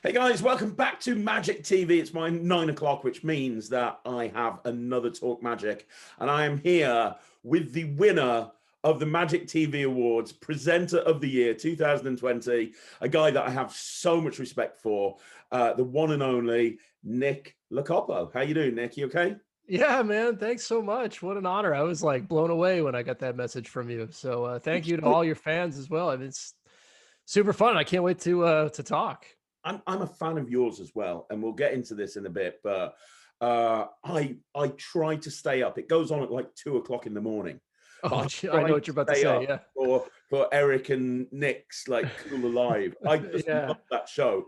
Hey guys, welcome back to Magic TV. It's my 9 o'clock, which means that I have another Talk Magic, and I am here with the winner of the Magic TV Awards, presenter of the year 2020, a guy that I have so much respect for, the one and only Nick Locapo. How you doing, Nick? You okay? Yeah, man. Thanks so much. What an honor. I was like blown away when I got that message from you. So thank you to all your fans as well. I mean, it's super fun. I can't wait to talk. I'm a fan of yours as well, and we'll get into this in a bit. But I try to stay up. It goes on at like 2 o'clock in the morning. Oh, But I I know try what to you're about to stay say. up Yeah. for Eric and Nick's like Cool Alive. I just Yeah. love that show.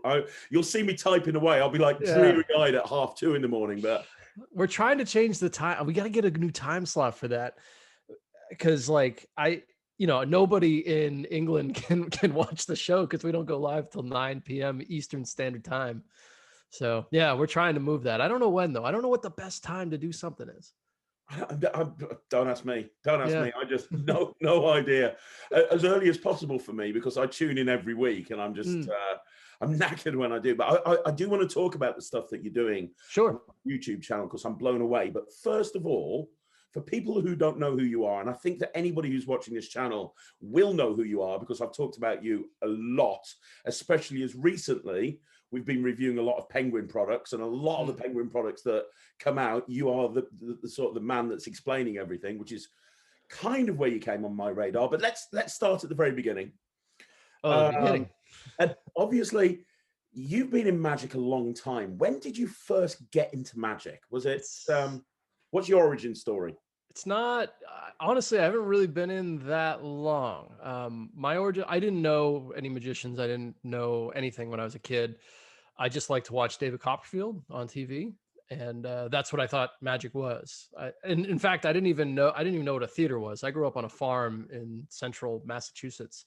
You'll see me typing away. I'll be like Yeah. dreary-eyed at 2:30 in the morning. But We're trying to change the time. We got to get a new time slot for that because nobody in England can watch the show because we don't go live till 9 p.m. Eastern Standard Time. So yeah, we're trying to move that. I don't know when though. I don't know what the best time to do something is. don't ask me. Don't ask Yeah. me. I just no idea. As early as possible for me because I tune in every week and I'm just Mm, I'm knackered when I do. But I do want to talk about the stuff that you're doing on sure. the YouTube channel because I'm blown away. But first of all, for people who don't know who you are, and I think that anybody who's watching this channel will know who you are because I've talked about you a lot, especially as recently we've been reviewing a lot of Penguin products, and a lot of Mm. the Penguin products that come out, you are the sort of the man that's explaining everything, which is kind of where you came on my radar. But let's start at the very beginning. Oh, the Um, beginning. and obviously, you've been in Magic a long time. When did you first get into Magic? Was it It's what's your origin story? it's not honestly, I haven't really been in that long. My origin, I didn't know any magicians. I didn't know anything when I was a kid. I just like to watch David Copperfield on TV, and that's what I thought magic was. And in fact, I didn't even know what a theater was. I grew up on a farm in central Massachusetts.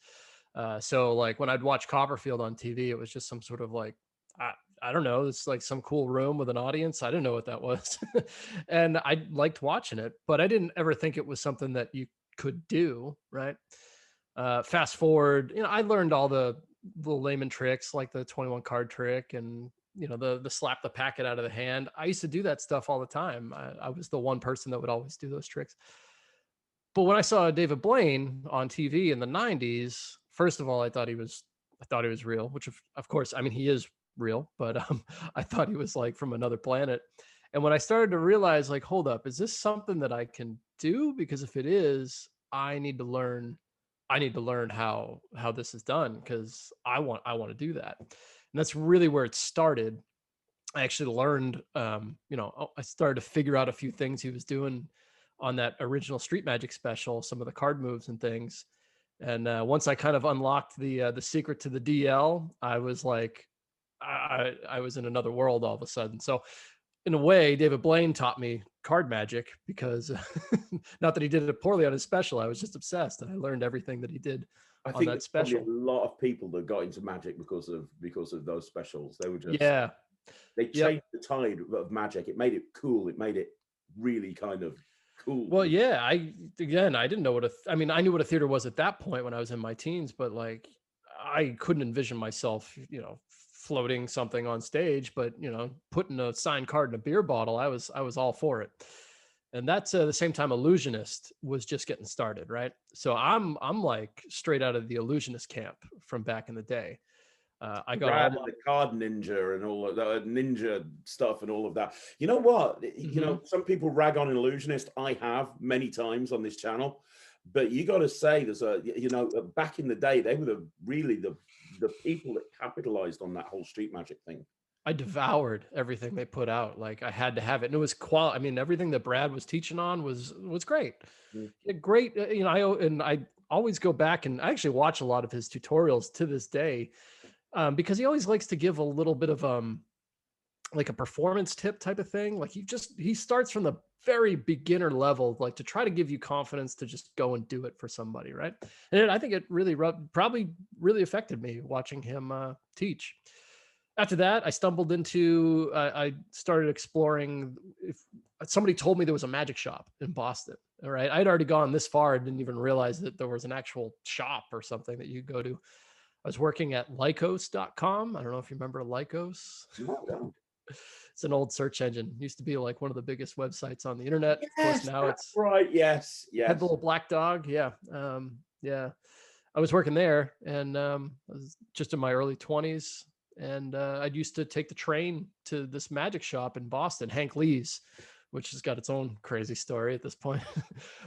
So like when I'd watch Copperfield on TV, it was just some sort of like I, I don't know, it's like some cool room with an audience. I didn't know what that was. And I liked watching it, but I didn't ever think it was something that you could do, right? Fast forward, I learned all the layman tricks like the 21 card trick and the slap the packet out of the hand. I used to do that stuff all the time. I was the one person that would always do those tricks. But when I saw David Blaine on TV in the 90s, first of all, I thought he was real, which of course, I mean, he is real, but I thought he was like from another planet. And when I started to realize, like, hold up, is this something that I can do? Because if it is, I need to learn. I need to learn how this is done because I want to do that. And that's really where it started. I actually learned, I started to figure out a few things he was doing on that original Street Magic special, some of the card moves and things. And once I kind of unlocked the secret to the DL, I was like, I was in another world all of a sudden. So in a way, David Blaine taught me card magic because not that he did it poorly on his special. I was just obsessed and I learned everything that he did I on think that there's probably a special. lot of people that got into Magic because of those specials. They were just Yeah. they Yep. changed the tide of Magic. It made it cool. It made it really kind of cool. Well, yeah, I didn't know I mean, I knew what a theater was at that point when I was in my teens, but like I couldn't envision myself, floating something on stage, but putting a signed card in a beer bottle, I was all for it. And that's the same time illusionist was just getting started, right? So I'm like straight out of the illusionist camp from back in the day. I got Brad all and the Card Ninja and all of that ninja stuff and all of that. You know what? my. Some people rag on an illusionist. I have many times on this channel, but you got to say back in the day they were the people that capitalized on that whole street magic thing. I devoured everything they put out. Like I had to have it, and it was I mean, everything that Brad was teaching on was great. Mm. Great. I always go back and I actually watch a lot of his tutorials to this day, because he always likes to give a little bit of like a performance tip type of thing. Like he starts from the very beginner level, like to try to give you confidence to just go and do it for somebody, right? And I think it really probably really affected me watching him teach. After that, I stumbled into, I started exploring. If somebody told me there was a magic shop in Boston, all right, I'd already gone this far. I didn't even realize that there was an actual shop or something that you go to. I was working at Lycos.com. I don't know if you remember Lycos. No, no. It's an old search engine. Used to be like one of the biggest websites on the internet. Of course, Yes, now that's it's right. Yes, had the yes. little black dog. Yeah. Yeah. I was working there, and I was just in my early 20s. And I used to take the train to this magic shop in Boston, Hank Lee's, which has got its own crazy story at this point.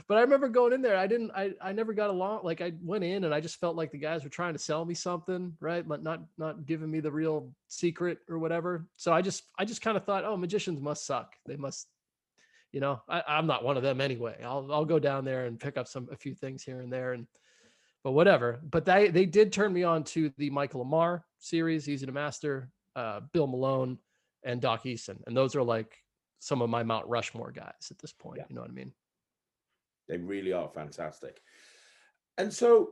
But I remember going in there. I never got along. Like, I went in and I just felt like the guys were trying to sell me something, right? But not giving me the real secret or whatever. So I just kind of thought, oh, magicians must suck. They must, I'm not one of them anyway. I'll go down there and pick up a few things here and there, but whatever. But they did turn me on to the Michael Lamar series, Easy to Master, Bill Malone, and Doc Eason, and those are like some of my Mount Rushmore guys at this point. Yeah, You know what I mean? they really are fantastic. And so,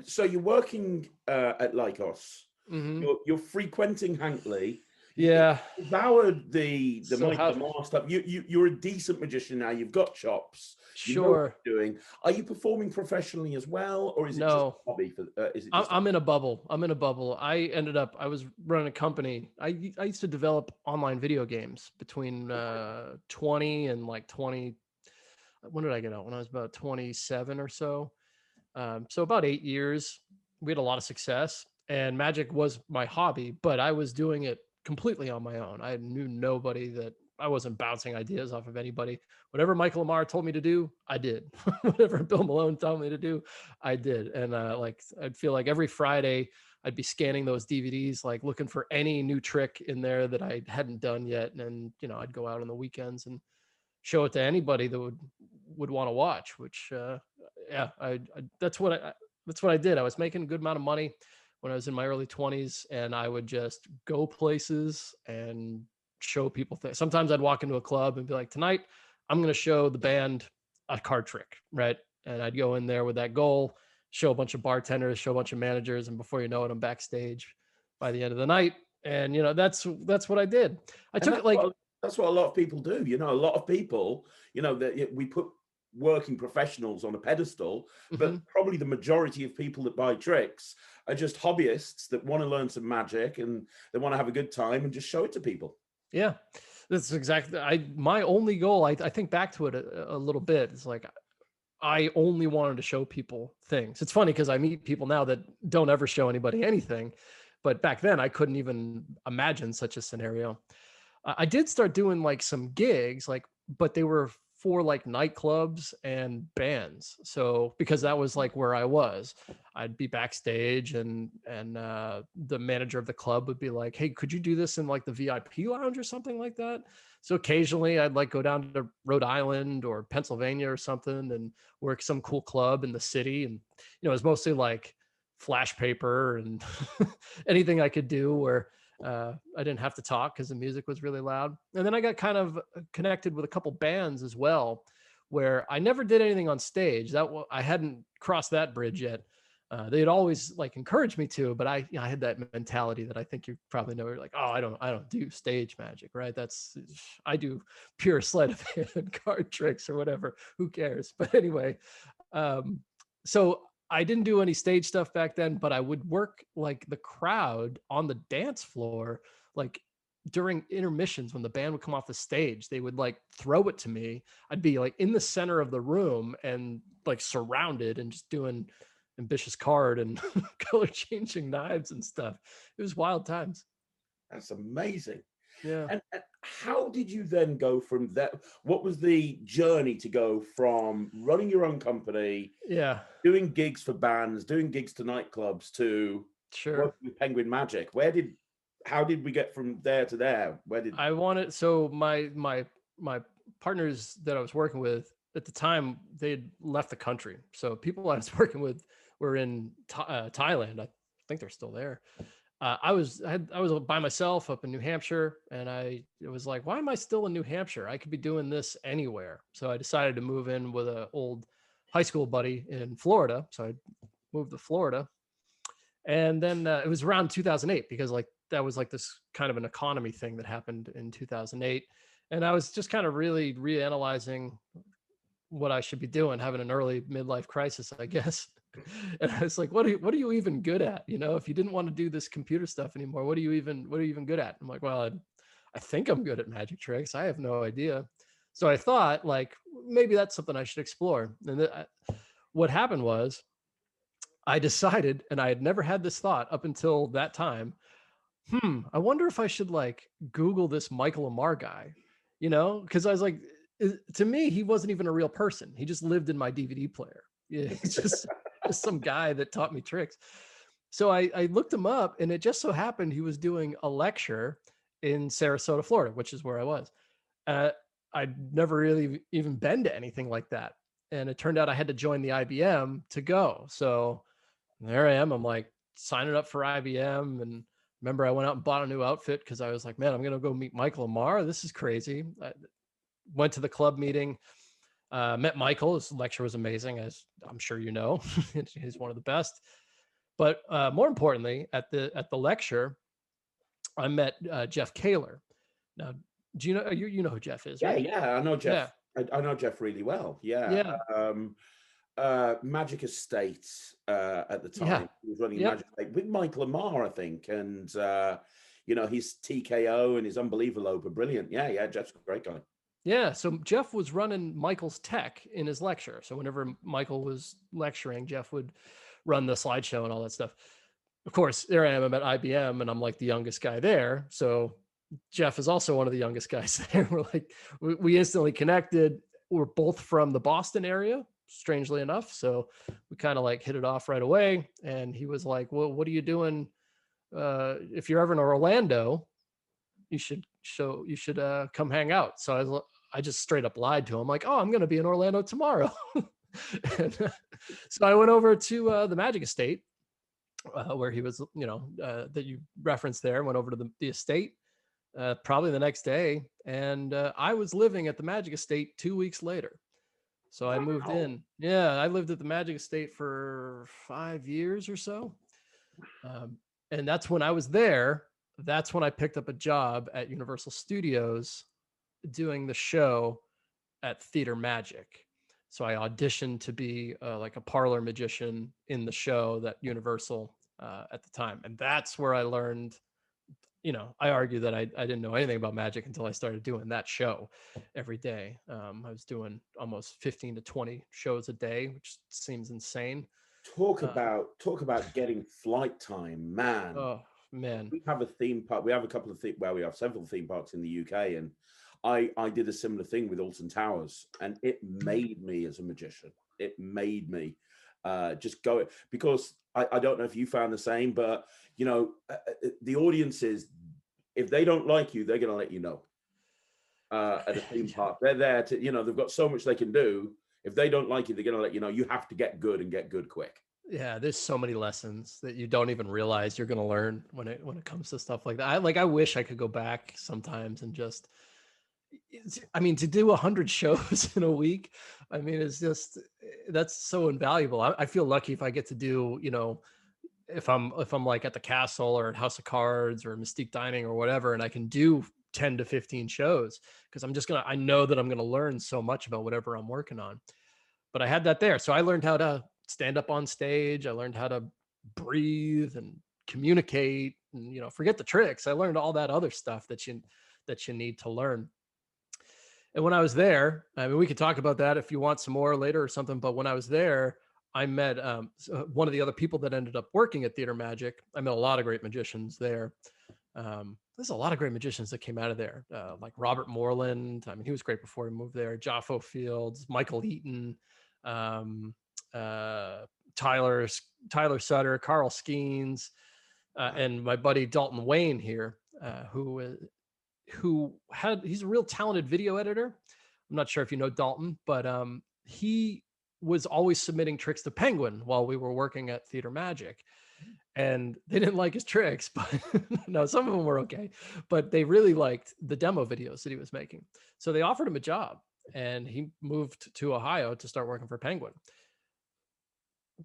so you're working at Lycos. Mm-hmm. You're frequenting Hank Lee. You Yeah. devoured the So Michael how? Lamar stuff. You're a decent magician now. You've got chops. You know what Sure. you're doing. Are you performing professionally as well, or is it just No. a hobby? Is it I'm, just? I'm in a bubble. I'm in a bubble. I was running a company. I used to develop online video games between 20 and like 20. When did I get out? When I was about 27 or so. So about 8 years. We had a lot of success, and magic was my hobby, but I was doing it completely on my own. I knew nobody. That I wasn't bouncing ideas off of anybody. Whatever Michael Lamar told me to do, I did. Whatever Bill Malone told me to do, I did. And like, I'd feel like every Friday I'd be scanning those DVDs, like looking for any new trick in there that I hadn't done yet. And I'd go out on the weekends and show it to anybody that would want to watch. Which yeah, that's what I did. I was making a good amount of money when I was in my early 20s, and I would just go places and show people things. Sometimes I'd walk into a club and be like, tonight I'm going to show the band a card trick, right? And I'd go in there with that goal, show a bunch of bartenders, show a bunch of managers, and before you know it, I'm backstage by the end of the night. And that's what I did. I And took it like, that's what a lot of people do. A lot of people, that we put working professionals on a pedestal, but mhm. probably the majority of people that buy tricks are just hobbyists that want to learn some magic and they want to have a good time and just show it to people. Yeah, that's exactly. My only goal. I think back to it a little bit. It's like I only wanted to show people things. It's funny because I meet people now that don't ever show anybody anything, but back then I couldn't even imagine such a scenario. I did start doing like some gigs, like, but they were for like nightclubs and bands. So because that was like where I was, I'd be backstage, and the manager of the club would be like, "Hey, could you do this in like the VIP lounge or something like that?" So occasionally I'd like go down to Rhode Island or Pennsylvania or something and work some cool club in the city, and it was mostly like flash paper and anything I could do where I didn't have to talk because the music was really loud. And then I got kind of connected with a couple bands as well, where I never did anything on stage. I hadn't crossed that bridge yet. They had always like encouraged me to, but I had that mentality that I think you probably know. You're like, oh, I don't do stage magic, right? I do pure sleight of hand card tricks or whatever. Who cares? But anyway, um, so I didn't do any stage stuff back then, but I would work like the crowd on the dance floor, like during intermissions when the band would come off the stage, they would like throw it to me. I'd be like in the center of the room and like surrounded and just doing ambitious card and color changing knives and stuff. It was wild times. That's amazing. Yeah. And how did you then go from that? What was the journey to go from running your own company, Yeah. doing gigs for bands, doing gigs to nightclubs, to Sure. working with Penguin Magic? How did we get from there to there? So my partners that I was working with at the time, they had left the country. So people I was working with were in Thailand. I think they're still there. I was by myself up in New Hampshire, and it was like, why am I still in New Hampshire? I could be doing this anywhere. So I decided to move in with an old high school buddy in Florida. So I moved to Florida, and then it was around 2008 because like that was like this kind of an economy thing that happened in 2008, and I was just kind of really reanalyzing what I should be doing, having an early midlife crisis, I guess. And I was like, what are you even good at? You know, if you didn't want to do this computer stuff anymore, what are you even good at? I'm like, well, I think I'm good at magic tricks. I have no idea. So I thought like maybe that's something I should explore. And what happened was I decided, and I had never had this thought up until that time. I wonder if I should like Google this Michael Amar guy, you know, because I was like, to me, he wasn't even a real person. He just lived in my DVD player. Yeah, he's just some guy that taught me tricks. So I looked him up, and it just so happened he was doing a lecture in Sarasota, Florida, which is where I was. Uh, I'd never really even been to anything like that. And it turned out I had to join the IBM to go. So there I am. I'm like signing up for IBM. And remember, I went out and bought a new outfit because I was like, man, I'm going to go meet Michael Amar. This is crazy. I went to the club meeting, met Michael. His lecture was amazing, as I'm sure you know. He's one of the best. But more importantly, at the lecture, I met Jeff Kaler. Now, do you know you know who Jeff is, Yeah, right? yeah, I know Yeah, Jeff. I know Jeff really well. Yeah. yeah, Magic Estate at the yeah, time. He was running yep. Magic Estate with Michael Amar, I think. And, you know, his TKO and his Unbelievable were brilliant. Yeah, yeah, Jeff's a great guy. Yeah, so Jeff was running Michael's tech in his lecture. So whenever Michael was lecturing, Jeff would run the slideshow and all that stuff. Of course, there I am. I'm at IBM, and I'm like the youngest guy there. So Jeff is also one of the youngest guys there. We're like, we instantly connected. We're both from the Boston area, strangely enough. So we kind of like hit it off right away. And he was like, well, what are you doing? If you're ever in Orlando, you should come hang out. So I just straight up lied to him, like, oh, I'm going to be in Orlando tomorrow. And, so I went over to the Magic Estate, where he was, you know, that you referenced there. Went over to the estate probably the next day, and I was living at the Magic Estate 2 weeks later. So I moved Wow. in. Yeah, I lived at the Magic Estate for 5 years or so, and that's when I was there. That's when I picked up a job at Universal Studios doing the show at Theater Magic. So I auditioned to be like a parlor magician in the show that Universal at the time. And that's where I learned, you know, I argue that I didn't know anything about magic until I started doing that show every day. I was doing almost 15 to 20 shows a day, which seems insane. Talk about getting flight time, man. Oh, man. We have a theme park. We have a couple of we have several theme parks in the UK, and I did a similar thing with Alton Towers, and it made me as a magician. It made me just go, because I don't know if you found the same, but you know, the audiences, if they don't like you, they're going to let you know. At a theme park, they're there to, you know, they've got so much they can do. If they don't like you, they're going to let you know. You have to get good and get good quick. Yeah, there's so many lessons that you don't even realize you're going to learn when it comes to stuff like that. I wish I could go back sometimes and just, I mean, to do 100 shows in a week, I mean, it's just, that's so invaluable. I feel lucky if I get to do, you know, if I'm like at the Castle or at House of Cards or Mystique Dining or whatever, and I can do 10 to 15 shows, because I know that I'm gonna learn so much about whatever I'm working on. But I had that there, so I learned how to stand up on stage. I learned how to breathe and communicate, and, you know, forget the tricks. I learned all that other stuff that you need to learn. And when I was there, I mean, we could talk about that if you want some more later or something. But when I was there, I met one of the other people that ended up working at Theater Magic. I met a lot of great magicians there. There's a lot of great magicians that came out of there, like Robert Moreland. I mean, he was great before he moved there. Joffo Fields, Michael Eaton, Tyler Sutter, Carl Skeens, and my buddy Dalton Wayne here, he's a real talented video editor. I'm not sure if you know Dalton, but he was always submitting tricks to Penguin while we were working at Theater Magic. And they didn't like his tricks, but no, some of them were okay. But they really liked the demo videos that he was making. So they offered him a job, and he moved to Ohio to start working for Penguin.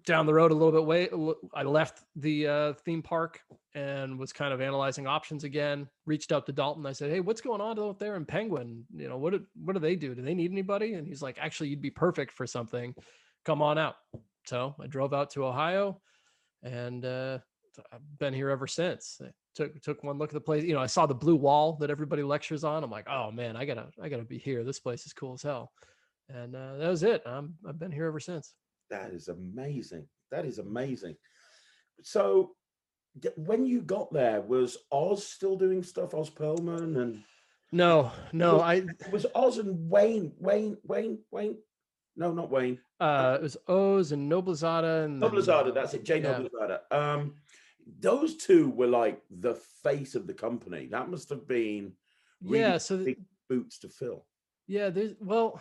Down the road a little bit I left the theme park and was kind of analyzing options again. Reached out to Dalton. I said, hey, what's going on out there in Penguin? You know, what do they do? Do they need anybody? And he's like, actually, you'd be perfect for something. Come on out. So I drove out to Ohio, and I've been here ever since. I took one look at the place. You know, I saw the blue wall that everybody lectures on. I'm like, oh man, I gotta be here. This place is cool as hell. And that was it. I've been here ever since. That is amazing. That is amazing. So when you got there, was Oz still doing stuff? Oz Perlman and No, it no, was I it was Oz and Wayne. No, not Wayne. it was O's and Noblezada, and then Noblezada, that's it. Jay yeah. Noblezada. Those two were like the face of the company. That must have been really Yeah, so big boots to fill. yeah, there's well,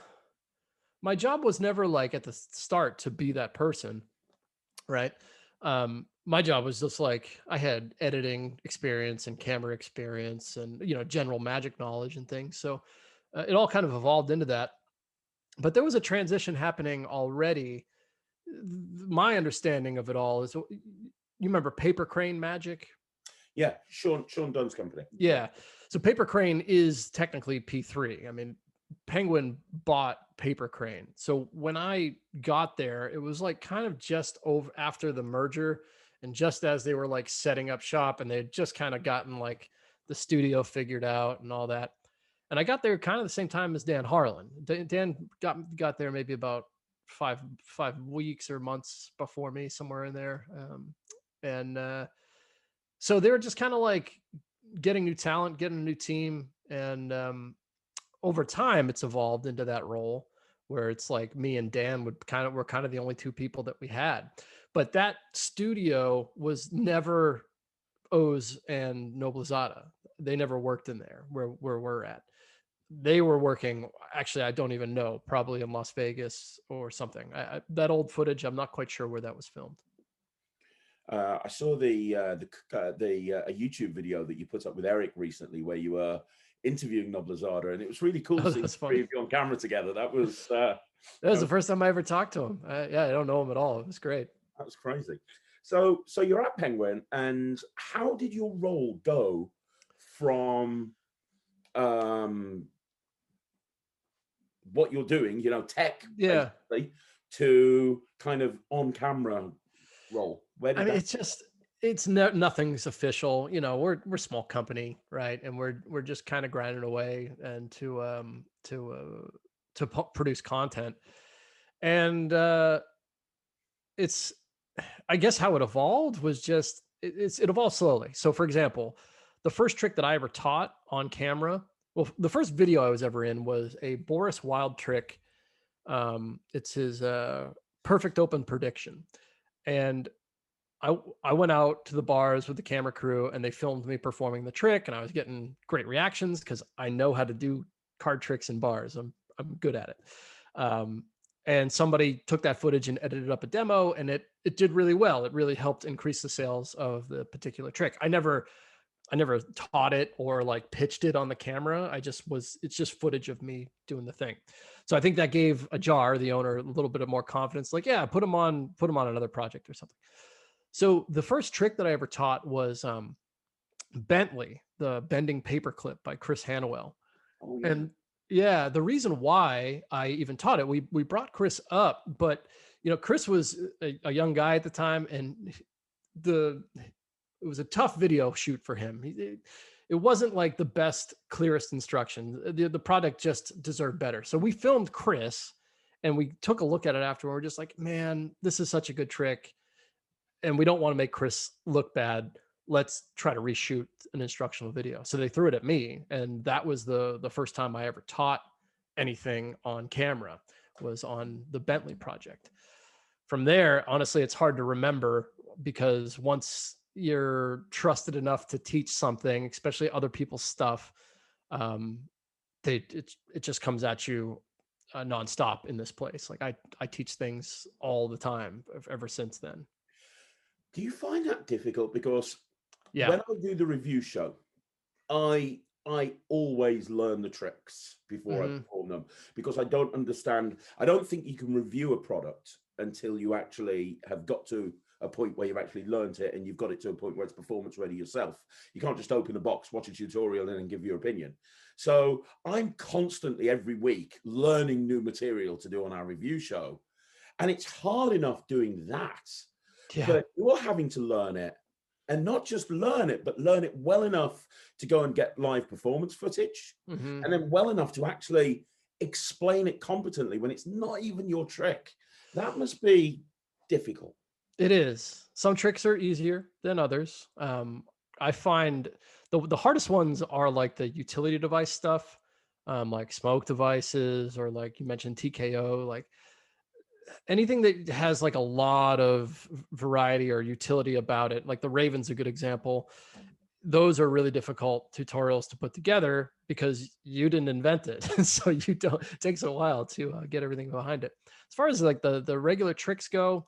my job was never like at the start to be that person, right? My job was just like I had editing experience and camera experience and general magic knowledge and things. So it all kind of evolved into that. But there was a transition happening already. My understanding of it all is you remember Paper Crane Magic? Yeah, Sean Dunn's company. Yeah. So Paper Crane is technically P3. I mean, Penguin bought Paper Crane. So when I got there, it was like kind of just over after the merger and just as they were like setting up shop and they had just kind of gotten like the studio figured out and all that. And I got there kind of the same time as Dan Harlan. Dan got there maybe about five weeks or months before me, somewhere in there. And so they were just kind of like getting new talent, getting a new team, and over time it's evolved into that role where it's like me and Dan were kind of the only two people that we had. But that studio was never O's and Noblezada. They never worked in there where we're at. They were working, actually, I don't even know, probably in Las Vegas or something. That old footage, I'm not quite sure where that was filmed. I saw a YouTube video that you put up with Eric recently where you were interviewing Noblezada, and it was really cool to see the three of you on camera together. That was that was the first time I ever talked to him. Yeah, I don't know him at all. It was great. That was crazy. So you're at Penguin, and how did your role go from what you're doing, tech, yeah, basically, to kind of on camera role? I mean, it's nothing's official. We're a small company, right? And we're just kind of grinding away and to produce content. And it's, I guess how it evolved was just it evolved slowly. So for example, the first trick that I ever taught on camera, well, the first video I was ever in was a Boris Wild trick. It's his perfect open prediction. And I went out to the bars with the camera crew and they filmed me performing the trick, and I was getting great reactions because I know how to do card tricks in bars. I'm good at it. And somebody took that footage and edited up a demo, and it did really well. It really helped increase the sales of the particular trick. I never taught it or like pitched it on the camera. It's just footage of me doing the thing. So I think that gave the owner, a little bit of more confidence. Like, yeah, put him on another project or something. So the first trick that I ever taught was Bentley, the bending paperclip by Chris Hannawell. Oh, yeah. And yeah, the reason why I even taught it, we brought Chris up, but Chris was a young guy at the time, and it was a tough video shoot for him. It wasn't like the best, clearest instructions. The product just deserved better. So we filmed Chris, and we took a look at it after. And we're just like, man, this is such a good trick, and we don't want to make Chris look bad. Let's try to reshoot an instructional video. So they threw it at me. And that was the first time I ever taught anything on camera, was on the Bentley project. From there, honestly, it's hard to remember, because once you're trusted enough to teach something, especially other people's stuff, it just comes at you nonstop in this place. Like I teach things all the time ever since then. Do you find that difficult? Because yeah, when I do the review show, I always learn the tricks before I perform them, because I don't understand. I don't think you can review a product until you actually have got to a point where you've actually learned it and you've got it to a point where it's performance ready yourself. You can't just open the box, watch a tutorial, and then give your opinion. So I'm constantly every week learning new material to do on our review show. And it's hard enough doing that, Yeah. but you're having to learn it, and not just learn it, but learn it well enough to go and get live performance footage, Hmm. and then well enough to actually explain it competently when it's not even your trick. That must be difficult. It is. Some tricks are easier than others. I find the hardest ones are like the utility device stuff, like smoke devices, or like you mentioned TKO, like anything that has like a lot of variety or utility about it. Like the Raven's a good example. Those are really difficult tutorials to put together because you didn't invent it. So you don't, it takes a while to get everything behind it. As far as like the regular tricks go,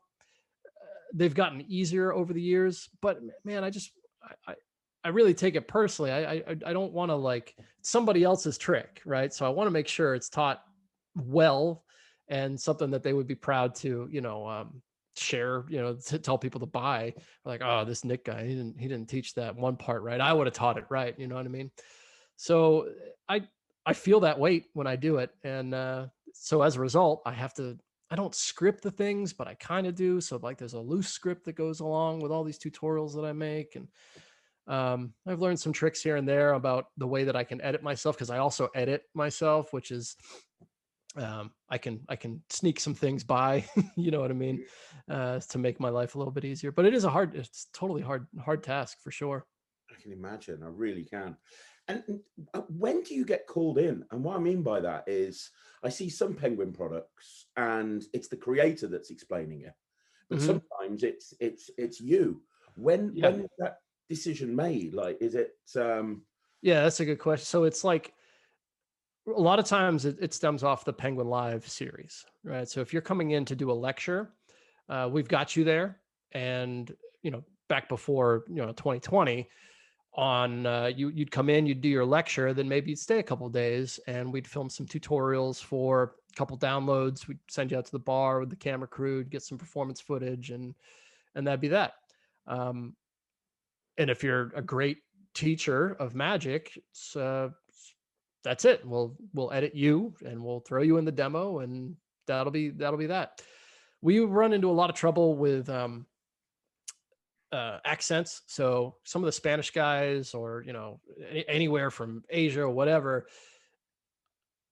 they've gotten easier over the years, but man, I, I really take it personally. I don't want to like somebody else's trick, right? So I want to make sure it's taught well and something that they would be proud to, share, to tell people to buy. Like, oh, this Nick guy, he didn't teach that one part right. I would have taught it right. You know what I mean? So I feel that weight when I do it, and so as a result, I don't script the things, but I kind of do. So like there's a loose script that goes along with all these tutorials that I make. And I've learned some tricks here and there about the way that I can edit myself, because I also edit myself, which is I can sneak some things by, you know what I mean, to make my life a little bit easier. But it's totally hard task for sure. I can imagine. I really can. And when do you get called in? And what I mean by that is, I see some Penguin products, and it's the creator that's explaining it, but Hmm. sometimes it's you. Yeah. When is that decision made? Like, is it? Yeah, that's a good question. So it's like a lot of times it stems off the Penguin Live series, right? So if you're coming in to do a lecture, we've got you there. And, back before, 2020, on you'd come in, you'd do your lecture, then maybe you'd stay a couple of days, and we'd film some tutorials for a couple downloads. We'd send you out to the bar with the camera crew, get some performance footage, and that'd be that. Um, and if you're a great teacher of magic, that's it. We'll edit you and we'll throw you in the demo, and that'll be that. We run into a lot of trouble with accents. So some of the Spanish guys, or anywhere from Asia or whatever,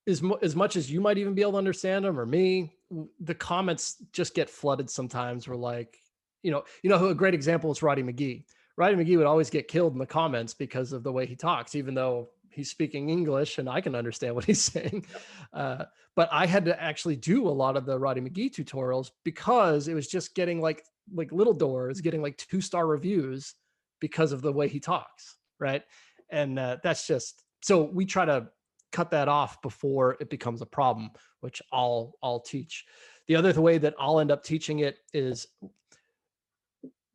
as much as you might even be able to understand them, or me, the comments just get flooded sometimes. We're like, who a great example is Roddy McGee. Roddy McGee would always get killed in the comments because of the way he talks, even though he's speaking English and I can understand what he's saying. But I had to actually do a lot of the Roddy McGee tutorials because it was just getting like Little Doors getting like 2-star reviews because of the way he talks, right? And that's just, so we try to cut that off before it becomes a problem, which I'll teach. The other way that I'll end up teaching it is,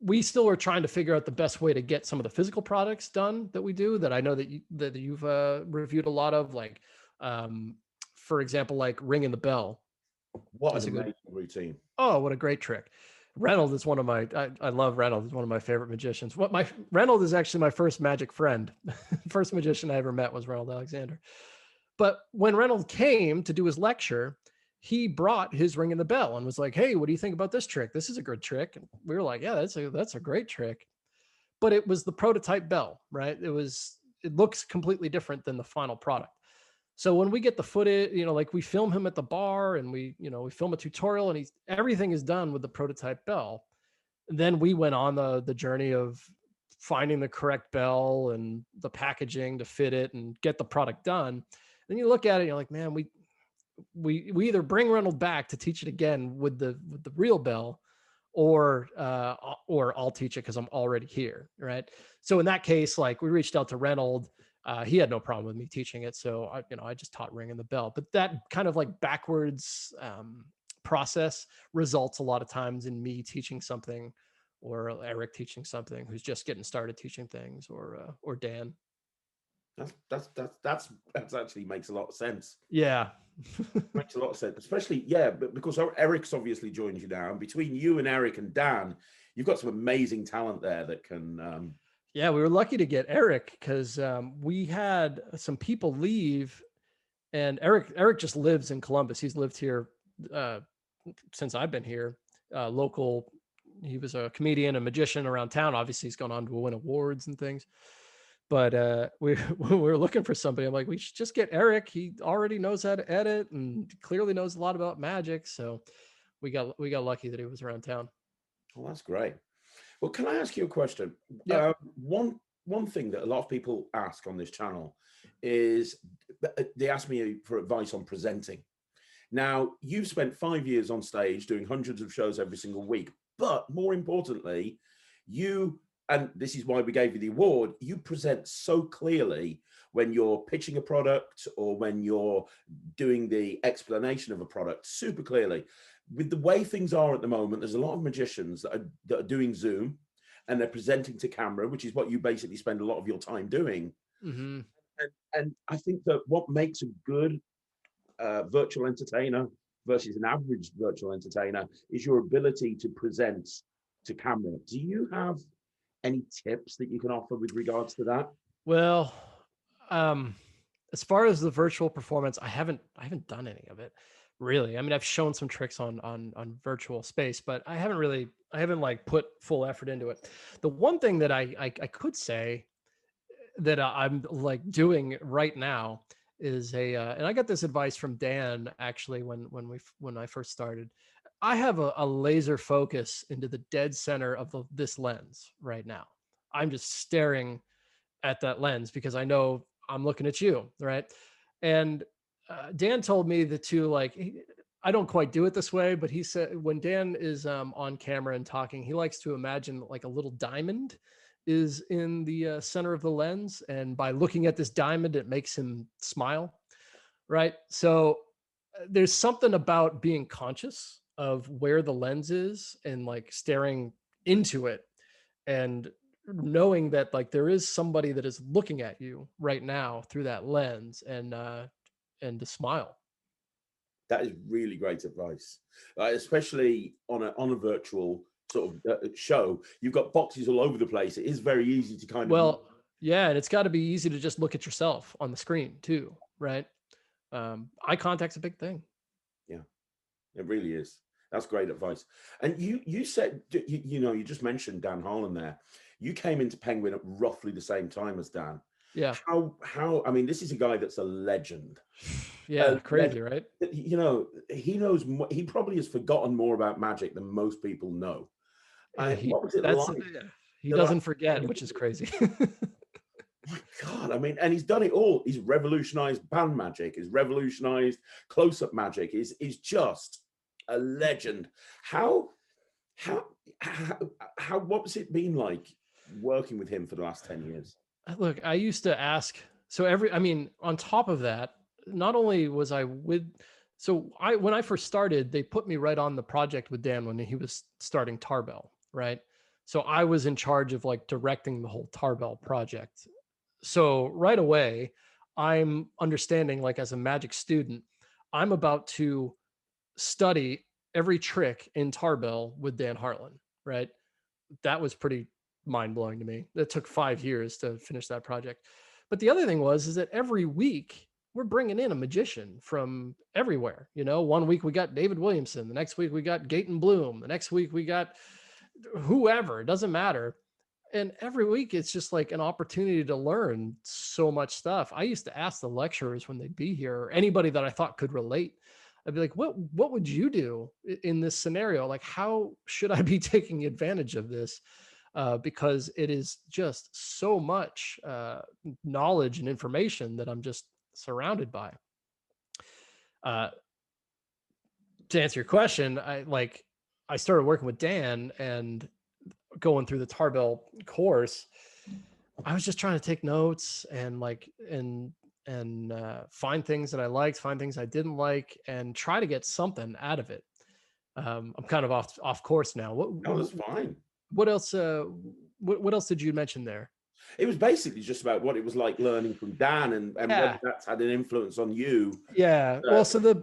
we still are trying to figure out the best way to get some of the physical products done that we do, that I know that you've reviewed a lot of, like, for example, like ringing the bell. What Is an a good, amazing routine. oh, what a great trick. Reynolds is one of my, I love Reynolds. He's one of my favorite magicians. Reynolds is actually my first magic friend. First magician I ever met was Reynolds Alexander. But when Reynolds came to do his lecture, he brought his ring in the bell and was like, "Hey, what do you think about this trick? This is a good trick." And we were like, "Yeah, that's a great trick." But it was the prototype bell, right? It looks completely different than the final product. So when we get the footage, like we film him at the bar, and we film a tutorial, and everything is done with the prototype bell. And then we went on the journey of finding the correct bell and the packaging to fit it and get the product done. Then you look at it, and you're like, man, we either bring Reynolds back to teach it again with the real bell, or I'll teach it because I'm already here, right? So in that case, like, we reached out to Reynolds. He had no problem with me teaching it, so I just taught ringing the bell. But that kind of like backwards process results a lot of times in me teaching something, or Eric teaching something who's just getting started teaching things, or Dan. That's actually makes a lot of sense. Yeah. Makes a lot of sense, especially, yeah, but because Eric's obviously joined you now, and between you and Eric and Dan, you've got some amazing talent there that can. Yeah, we were lucky to get Eric, because we had some people leave, and Eric just lives in Columbus. He's lived here since I've been here, local. He was a comedian, a magician around town. Obviously, he's gone on to win awards and things. But we we were looking for somebody. I'm like, we should just get Eric. He already knows how to edit and clearly knows a lot about magic. So we got lucky that he was around town. Well, that's great. Well, can I ask you a question? Yeah. One thing that a lot of people ask on this channel is they ask me for advice on presenting. Now, you've spent 5 years on stage doing hundreds of shows every single week, but more importantly, you, and this is why we gave you the award, you present so clearly when you're pitching a product or when you're doing the explanation of a product, super clearly. With the way things are at the moment, there's a lot of magicians that are doing Zoom and they're presenting to camera, which is what you basically spend a lot of your time doing. Mm-hmm. And I think that what makes a good virtual entertainer versus an average virtual entertainer is your ability to present to camera. Do you have any tips that you can offer with regards to that? Well, as far as the virtual performance, I haven't done any of it really. I mean, I've shown some tricks on virtual space, but I haven't like put full effort into it. The one thing that I could say that I'm like doing right now is and I got this advice from Dan actually when I first started. I have a laser focus into the dead center of this lens right now. I'm just staring at that lens because I know I'm looking at you, right? And Dan told me I don't quite do it this way, but he said when Dan is on camera and talking, he likes to imagine like a little diamond is in the center of the lens, and by looking at this diamond, it makes him smile, right? So there's something about being conscious of where the lens is and like staring into it and knowing that like there is somebody that is looking at you right now through that lens and to smile. That is really great advice, especially on a virtual sort of show. You've got boxes all over the place. It is very easy to kind of. Well, yeah, and it's got to be easy to just look at yourself on the screen too, right? Eye contact's a big thing. Yeah, it really is. That's great advice. And you said, you just mentioned Dan Harlan there. You came into Penguin at roughly the same time as Dan. Yeah. How? I mean, this is a guy that's a legend. Yeah, crazy, right? He knows. He probably has forgotten more about magic than most people know. What was it like? He doesn't forget, which is crazy. My God, I mean, and he's done it all. He's revolutionized band magic. He's revolutionized close-up magic. He's just a legend. How what was it been like working with him for the last 10 years? Look, I used to ask. So on top of that, not only was I when I first started, they put me right on the project with Dan when he was starting Tarbell, right? So I was in charge of like directing the whole Tarbell project. So right away, I'm understanding like as a magic student, I'm about to study every trick in Tarbell with Dan Harlan, right? That was pretty mind blowing to me. It took 5 years to finish that project. But the other thing is that every week we're bringing in a magician from everywhere. You know, 1 week we got David Williamson. The next week we got Gaten Bloom. The next week we got whoever. It doesn't matter. And every week it's just like an opportunity to learn so much stuff. I used to ask the lecturers when they'd be here, or anybody that I thought could relate. I'd be like, what would you do in this scenario? Like, how should I be taking advantage of this? Because it is just so much knowledge and information that I'm just surrounded by. To answer your question, I started working with Dan and going through the Tarbell course. I was just trying to take notes and find things that I liked, find things I didn't like, and try to get something out of it. I'm kind of off course now. No, that's fine. What else? What else did you mention there? It was basically just about what it was like learning from Dan and whether that's had an influence on you. Yeah. Well, so the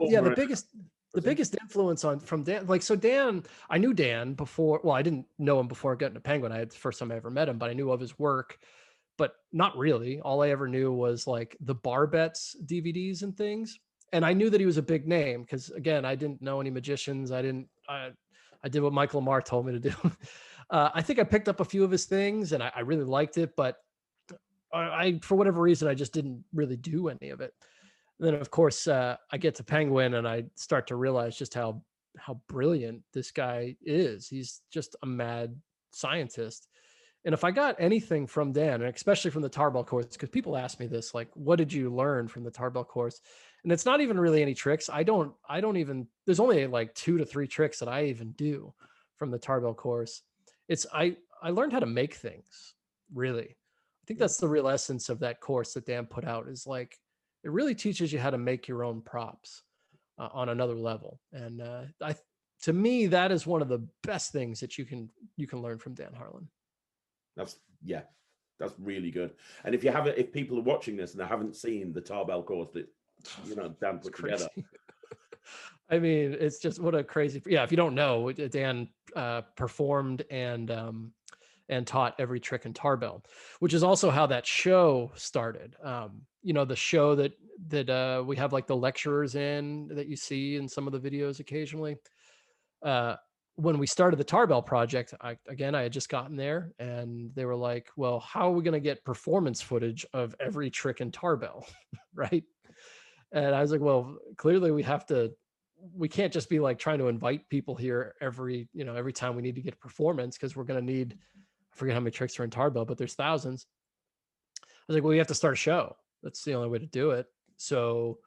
biggest influence from Dan, Dan, I knew Dan before. Well, I didn't know him before getting to Penguin. The first time I ever met him, but I knew of his work, but not really. All I ever knew was like the Bar Bets DVDs and things. and I knew that he was a big name because, again, I didn't know any magicians. I did what Michael Lamar told me to do. I think I picked up a few of his things, and I really liked it, but for whatever reason, I just didn't really do any of it. And then, of course, I get to Penguin, and I start to realize just how brilliant this guy is. He's just a mad scientist. And if I got anything from Dan, and especially from the Tarbell course, because people ask me this, like, what did you learn from the Tarbell course? And it's not even really any tricks. I don't even, there's only like 2 to 3 tricks that I even do from the Tarbell course. I learned how to make things, really. I think that's the real essence of that course that Dan put out, is like, it really teaches you how to make your own props on another level. And to me, that is one of the best things that you can learn from Dan Harlan. That's really good. And if people are watching this and they haven't seen the Tarbell course that Dan put together, I mean, it's just what a crazy. Yeah, if you don't know, Dan performed and taught every trick in Tarbell, which is also how that show started. The show that we have like the lecturers in that you see in some of the videos occasionally. When we started the Tarbell project, I had just gotten there, and they were like, well, how are we going to get performance footage of every trick in Tarbell? Right. And I was like, well, clearly we can't just be like trying to invite people here every time we need to get a performance, because we're going to need, I forget how many tricks are in Tarbell, but there's thousands. I was like, well, we have to start a show. That's the only way to do it. So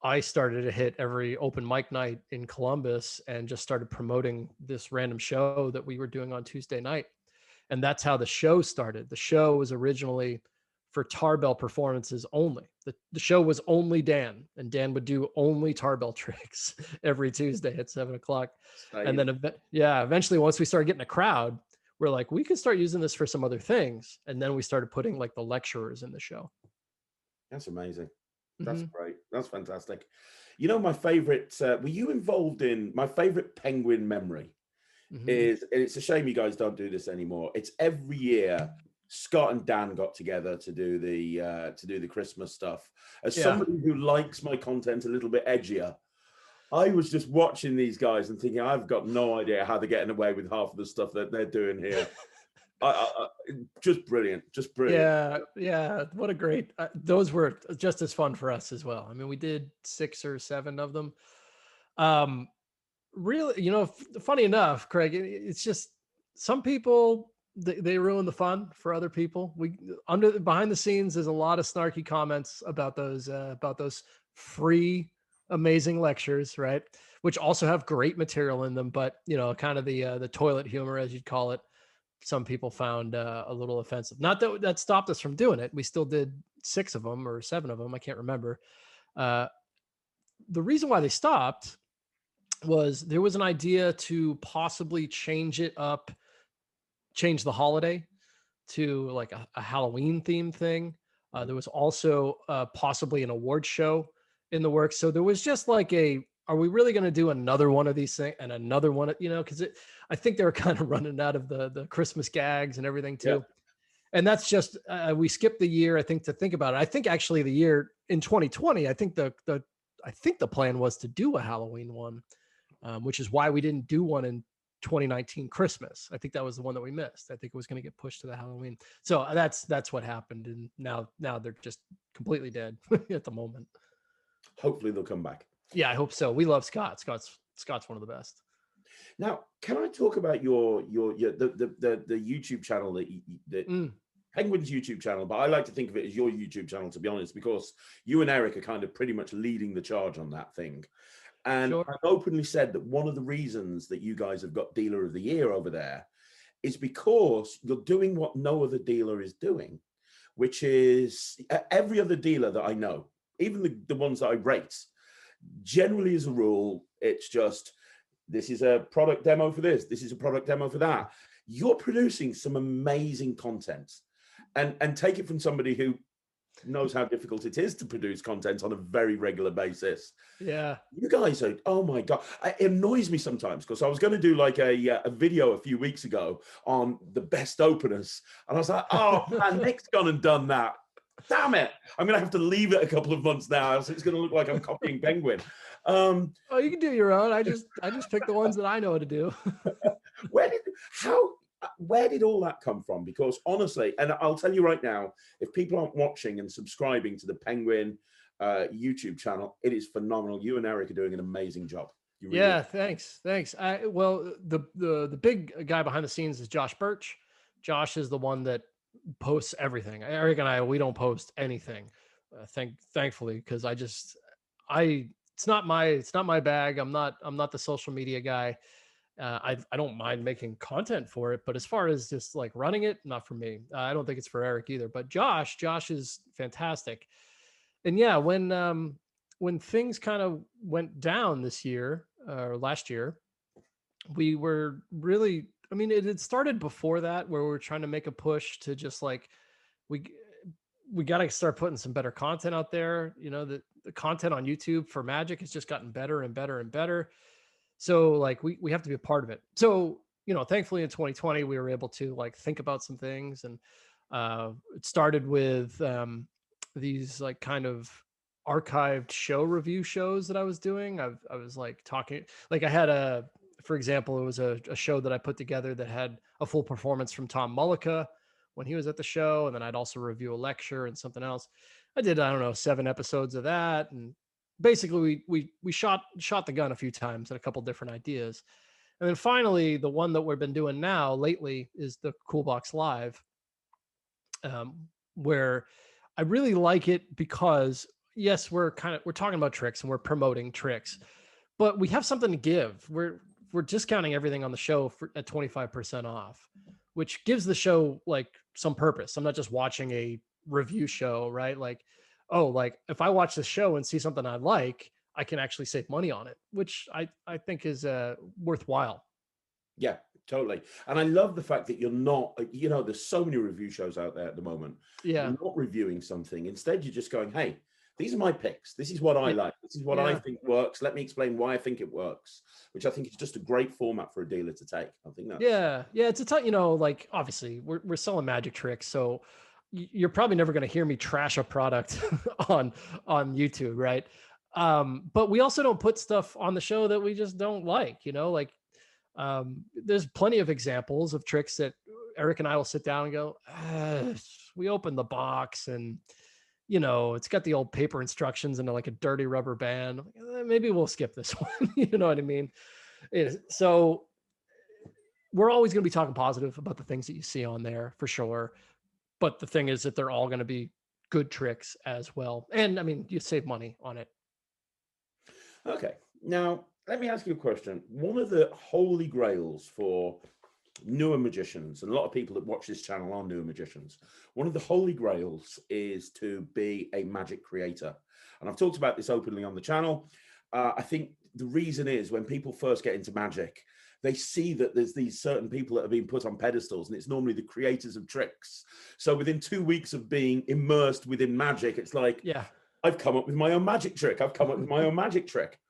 I started to hit every open mic night in Columbus and just started promoting this random show that we were doing on Tuesday night. And that's how the show started. The show was originally for Tarbell performances only. The show was only Dan, and Dan would do only Tarbell tricks every Tuesday at 7:00. And then, eventually, once we started getting a crowd, we're like, we could start using this for some other things. And then we started putting like the lecturers in the show. That's amazing. That's great. That's fantastic. My favorite, were you involved in my favorite Penguin memory? Is, and it's a shame you guys don't do this anymore. It's every year Scott and Dan got together to do the Christmas stuff. As somebody who likes my content a little bit edgier, I was just watching these guys and thinking, I've got no idea how they're getting away with half of the stuff that they're doing here. Just brilliant. Yeah. What a great, those were just as fun for us as well. I mean, we did 6 or 7 of them. Really, funny enough, Craig, it's just some people, they ruin the fun for other people. Behind the scenes, there's a lot of snarky comments about those free, amazing lectures, right? Which also have great material in them, but kind of the toilet humor, as you'd call it, some people found a little offensive. Not that stopped us from doing it. We still did 6 of them or 7 of them. I can't remember. The reason why they stopped was there was an idea to possibly change the holiday to like a Halloween themed thing. There was also possibly an award show in the works. So there was just like are we really going to do another one of these things and another one, because I think they were kind of running out of the Christmas gags and everything too. Yeah. And that's just, we skipped the year, I think, to think about it. I think actually the year in 2020, I think the plan was to do a Halloween one, which is why we didn't do one in 2019 Christmas. I think that was the one that we missed. I think it was going to get pushed to the Halloween. So that's what happened. And now they're just completely dead at the moment. Hopefully they'll come back. Yeah, I hope so. We love Scott. Scott's one of the best. Now, can I talk about the YouTube channel that Penguin's YouTube channel, but I like to think of it as your YouTube channel, to be honest, because you and Eric are kind of pretty much leading the charge on that thing. And sure. I've openly said that one of the reasons that you guys have got Dealer of the Year over there is because you're doing what no other dealer is doing, which is every other dealer that I know, even the ones that I rate, generally as a rule, it's just, this is a product demo for this, this is a product demo for that. You're producing some amazing content, and take it from somebody who knows how difficult it is to produce content on a very regular basis. Yeah. You guys are, oh my God. It annoys me sometimes because I was going to do like a video a few weeks ago on the best openers. And I was like, oh man, Nick's gone and done that Damn it! I'm gonna have to leave it a couple of months now, so it's gonna look like I'm copying Penguin. Oh, you can do your own. I just pick the ones that I know how to do. where did how where did all that come from? Because honestly, and I'll tell you right now, if people aren't watching and subscribing to the Penguin YouTube channel, it is phenomenal. You and Eric are doing an amazing job. You really Yeah, are. thanks. Well, the big guy behind the scenes is Josh Birch. Josh is the one that posts everything. Eric and I, we don't post anything. Thankfully, because I it's not my bag. I'm not the social media guy. I don't mind making content for it, but as far as just like running it, not for me. I don't think it's for Eric either. But Josh is fantastic. And yeah, when things kind of went down this year or last year, we were really, I mean, it had started before that where we were trying to make a push to just like we we got to start putting some better content out there. You know, the content on YouTube for Magic has just gotten better and better and better. So like we have to be a part of it. So, you know, thankfully in 2020 we were able to like think about some things, and it started with these like kind of archived show review shows that I was doing. I was like talking, like I had for example, it was a show that I put together that had a full performance from Tom Mullica when he was at the show. And then I'd also review a lecture and something else. I did, I don't know, 7 episodes of that. And basically we shot the gun a few times and a couple different ideas. And then finally, the one that we've been doing now lately is the Cool Box Live, um, where I really like it because yes, we're talking about tricks and we're promoting tricks, but we have something to give. We're discounting everything on the show at 25% off, which gives the show like some purpose. I'm not just watching a review show, right? Like, oh, like if I watch the show and see something I like, I can actually save money on it, which I think is worthwhile. Yeah, totally. And I love the fact that you're not, there's so many review shows out there at the moment. Yeah. You're not reviewing something. Instead, you're just going, hey, these are my picks. This is what I Yeah. like. This is what I think works. Let me explain why I think it works, which I think is just a great format for a dealer to take. I think that's. Yeah. It's a you know, like obviously we're selling magic tricks. So you're probably never going to hear me trash a product on YouTube. Right. But we also don't put stuff on the show that we just don't like, you know, like there's plenty of examples of tricks that Eric and I will sit down and go, we opened the box and, you know, it's got the old paper instructions and like a dirty rubber band. Maybe we'll skip this one. You know what I mean? So we're always going to be talking positive about the things that you see on there for sure. But the thing is that they're all going to be good tricks as well. And I mean, you save money on it. Okay. Now, let me ask you a question. One of the holy grails for newer magicians, and a lot of people that watch this channel are newer magicians, one of the holy grails is to be a magic creator. And I've talked about this openly on the channel. I think the reason is when people first get into magic, they see that there's these certain people that are being put on pedestals, and it's normally the creators of tricks. So within 2 weeks of being immersed within magic, it's like, Yeah, I've come up with my own magic trick. I've come up with my own magic trick.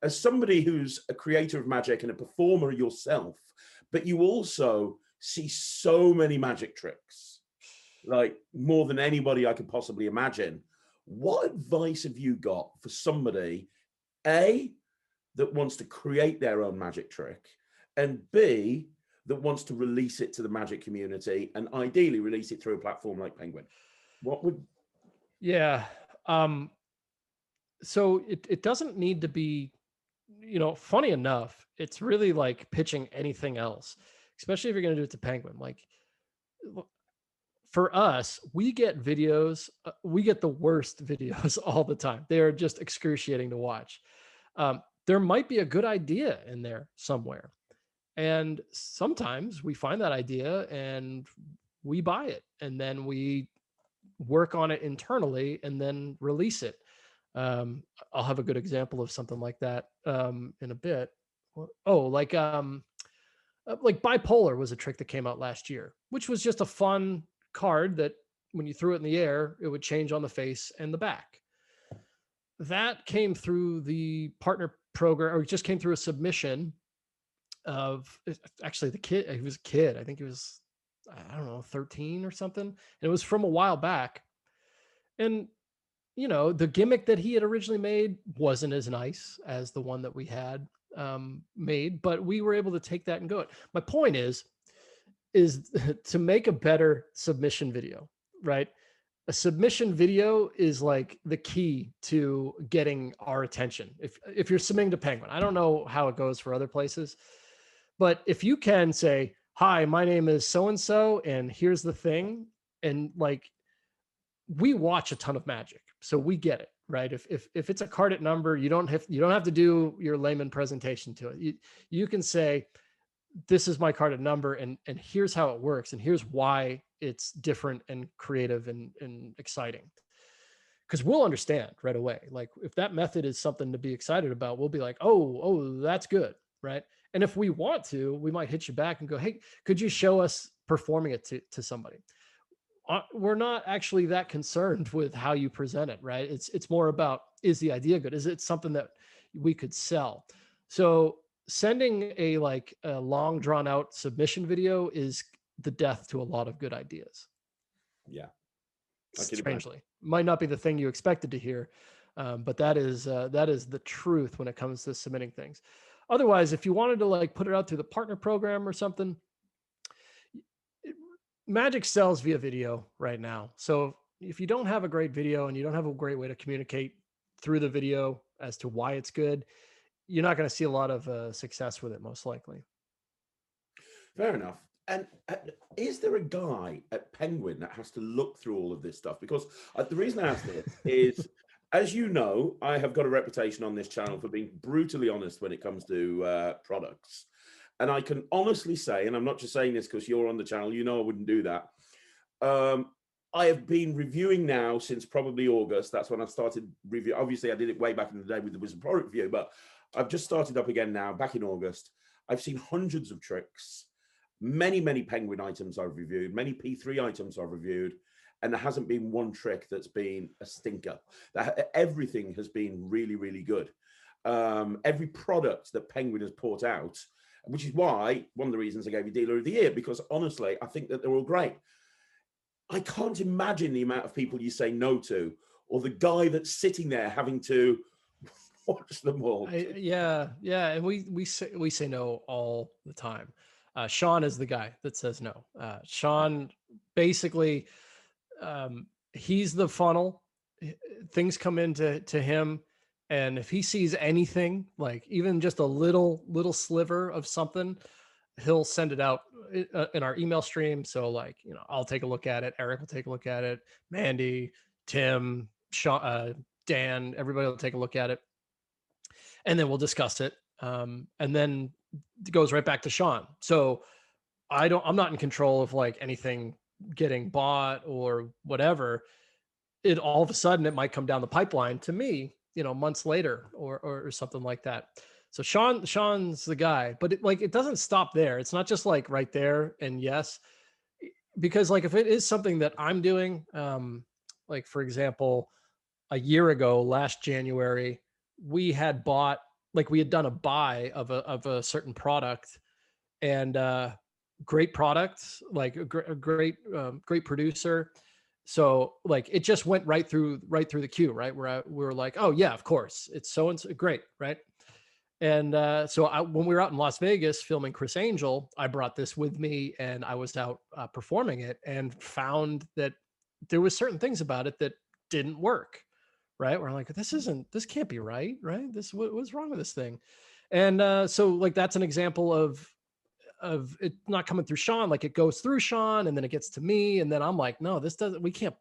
As somebody who's a creator of magic and a performer yourself, but you also see so many magic tricks, like more than anybody I could possibly imagine. What advice have you got for somebody, A, that wants to create their own magic trick, and B, that wants to release it to the magic community and ideally release it through a platform like Penguin? What would... yeah. So it doesn't need to be, you know, funny enough, it's really like pitching anything else, especially if you're going to do it to Penguin. Like for us, we get videos, we get the worst videos all the time. They are just excruciating to watch. There might be a good idea in there somewhere. And sometimes we find that idea and we buy it and then we work on it internally and then release it. I'll have a good example of something like that in a bit. Oh, like bipolar was a trick that came out last year, which was just a fun card that when you threw it in the air, it would change on the face and the back. That came through the partner program, or it just came through a submission of actually the kid. He was a kid. I think he was, I don't know, 13 or something. And it was from a while back. And, you know, the gimmick that he had originally made wasn't as nice as the one that we had made, but we were able to take that and go it. My point is to make a better submission video, right? A submission video is like the key to getting our attention. If you're submitting to Penguin, I don't know how it goes for other places, but if you can say, "Hi, my name is so and so, and here's the thing," and like we watch a ton of Magic, so we get it, right? If it's a carded number, you don't have to do your layman presentation to it. You can say, "This is my carded number, and here's how it works, and here's why it's different and creative and exciting." Because we'll understand right away. Like if that method is something to be excited about, we'll be like, oh, that's good, right? And if we want to, we might hit you back and go, "Hey, could you show us performing it to somebody?" We're not actually that concerned with how you present it, right? It's more about, is the idea good? Is it something that we could sell? So sending a long drawn out submission video is the death to a lot of good ideas. Yeah, I can imagine. Strangely, might not be the thing you expected to hear, but that is the truth when it comes to submitting things. Otherwise, if you wanted to like put it out through the partner program or something, Magic sells via video right now. So if you don't have a great video and you don't have a great way to communicate through the video as to why it's good, you're not going to see a lot of success with it, most likely. Fair enough. And is there a guy at Penguin that has to look through all of this stuff? Because the reason I ask this is, as you know, I have got a reputation on this channel for being brutally honest when it comes to products. And I can honestly say, and I'm not just saying this because you're on the channel, you know I wouldn't do that. I have been reviewing now since probably August. That's when I started review. Obviously, I did it way back in the day with the Wizard product review, but I've just started up again now, back in August. I've seen hundreds of tricks, many Penguin items I've reviewed, many P3 items I've reviewed, and there hasn't been one trick that's been a stinker. Everything has been really good. Every product that Penguin has put out, which is why one of the reasons I gave you Dealer of the Year, because honestly, I think that they're all great. I can't imagine the amount of people you say no to, or the guy that's sitting there having to watch them all. Yeah, and we say no all the time. Sean is the guy that says no. Sean basically, he's the funnel. Things come into him, and if he sees anything, like even just a little sliver of something, he'll send it out in our email stream. So like, you know, I'll take a look at it. Eric will take a look at it. Mandy, Tim, Sean, Dan, everybody will take a look at it, and then we'll discuss it. And then it goes right back to Sean. So I'm not in control of like anything getting bought or whatever. It all of a sudden it might come down the pipeline to me, you know, months later or something like that. So Sean's the guy, but it doesn't stop there. It's not just like right there and yes, because like if it is something that I'm doing, like for example, a year ago, last January, we had done a buy of a certain product, and great product, like a great producer. So like it just went right through the queue, right? Where we were like, oh yeah, of course, it's so and so great, right? And so when we were out in Las Vegas filming Chris Angel, I brought this with me, and I was out performing it, and found that there was certain things about it that didn't work. Right? We're like, this can't be right, right? What's wrong with this thing? And so like that's an example of it not coming through Sean. Like it goes through Sean, and then it gets to me, and then I'm like, no, we can't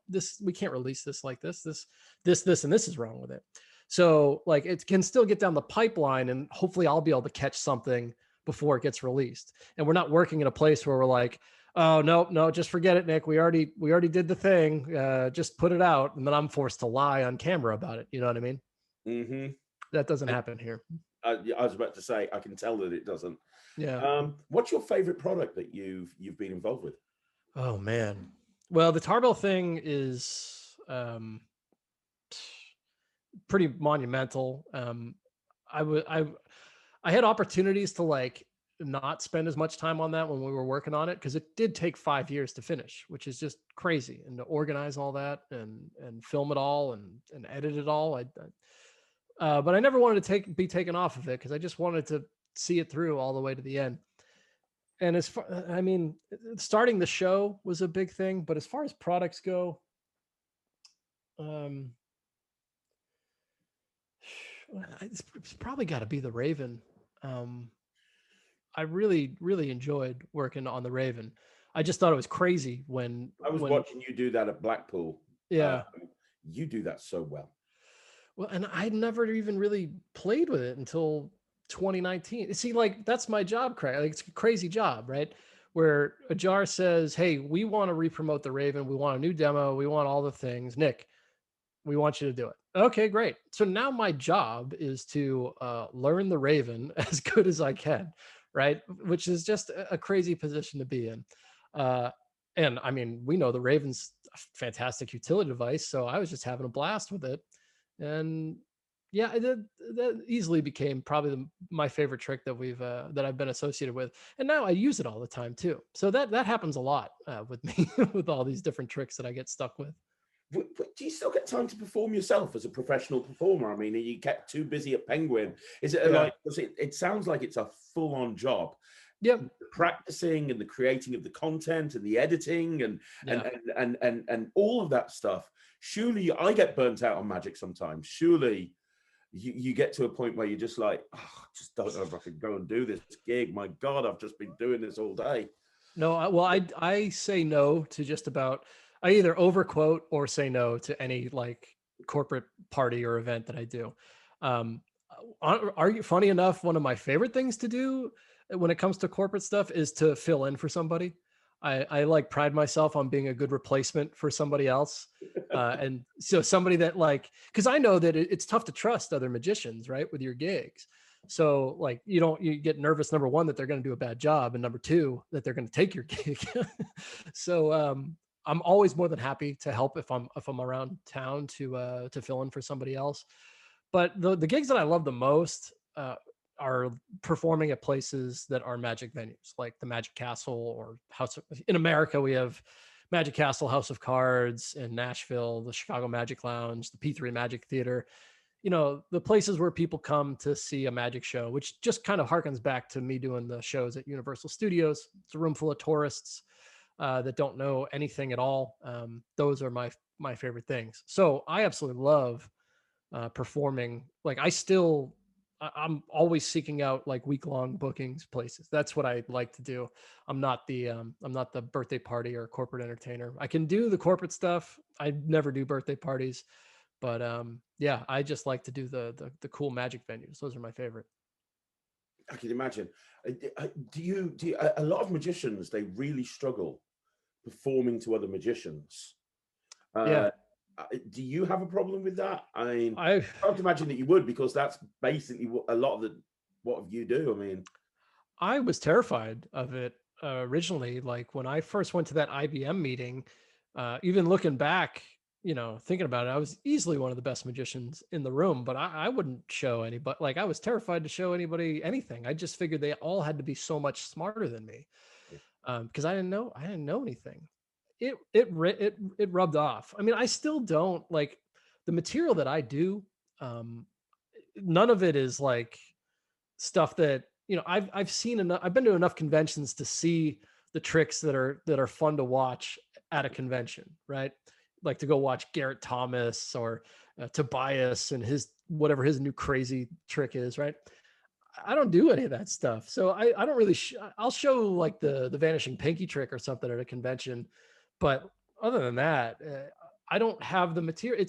release this like this, and this is wrong with it. So like it can still get down the pipeline, and hopefully I'll be able to catch something before it gets released. And we're not working in a place where we're like, oh no, just forget it, Nick. We already did the thing. Just put it out, and then I'm forced to lie on camera about it. You know what I mean? Mm-hmm. That doesn't happen here. I was about to say, I can tell that it doesn't. Yeah. What's your favorite product that you've been involved with? Oh man. Well, the Tarbell thing is pretty monumental. I had opportunities to like not spend as much time on that when we were working on it, because it did take 5 years to finish, which is just crazy. And to organize all that and film it all and edit it all, but I never wanted to be taken off of it because I just wanted to see it through all the way to the end. And as far, I mean, starting the show was a big thing, but as far as products go, um, it's probably got to be the Raven. Um, I really, really enjoyed working on the Raven. I just thought it was crazy when I was watching you do that at Blackpool. Yeah. You do that so well. Well, and I'd never even really played with it until 2019. See, like that's my job, Craig. Like, it's a crazy job, right? Where Ajar says, "Hey, we want to re-promote the Raven. We want a new demo. We want all the things. Nick, we want you to do it." Okay, great. So now my job is to learn the Raven as good as I can, right? Which is just a crazy position to be in. And I mean, we know the Raven's a fantastic utility device, so I was just having a blast with it. And yeah, that easily became probably my favorite trick that I've been associated with. And now I use it all the time too. So that happens a lot with me with all these different tricks that I get stuck with. Do you still get time to perform yourself as a professional performer? I mean, are you kept too busy at Penguin? Is it like, it sounds like it's a full-on job. Yeah. The practicing and the creating of the content and the editing and all of that stuff. Surely I get burnt out on Magic sometimes. Surely you get to a point where you're just like, oh, I just don't know if I can go and do this gig. My God, I've just been doing this all day. No, I say no to just about. I either overquote or say no to any like corporate party or event that I do. Are you funny enough? One of my favorite things to do when it comes to corporate stuff is to fill in for somebody. I like pride myself on being a good replacement for somebody else. And so somebody that like, because I know that it's tough to trust other magicians, right, with your gigs. So like you get nervous, number one, that they're going to do a bad job, and number two, that they're going to take your gig. So I'm always more than happy to help if I'm around town to fill in for somebody else. But the gigs that I love the most are performing at places that are Magic venues, like the Magic Castle or in America, we have Magic Castle, House of Cards in Nashville, the Chicago Magic Lounge, the P3 Magic Theater. The places where people come to see a magic show, which just kind of harkens back to me doing the shows at Universal Studios. It's a room full of tourists that don't know anything at all. Those are my favorite things. So I absolutely love performing. Like I'm always seeking out like week-long bookings places. That's what I like to do. I'm not the birthday party or corporate entertainer. I can do the corporate stuff. I never do birthday parties. But yeah, I just like to do the cool magic venues. Those are my favorite. I can imagine. Do you a lot of magicians, they really struggle performing to other magicians. Yeah. Do you have a problem with that? I mean, I can't imagine that you would, because that's basically what a lot of what you do. I mean, I was terrified of it originally. Like when I first went to that IBM meeting, even looking back, thinking about it, I was easily one of the best magicians in the room, but I wouldn't show anybody. Like I was terrified to show anybody anything. I just figured they all had to be so much smarter than me, because I didn't know anything. It rubbed off. I mean, I still don't like the material that I do. None of it is like stuff that I've seen enough. I've been to enough conventions to see the tricks that are fun to watch at a convention, right? Like to go watch Garrett Thomas or Tobias and his whatever his new crazy trick is, right? I don't do any of that stuff, so I don't really. I'll show like the vanishing pinky trick or something at a convention, but other than that, I don't have the material.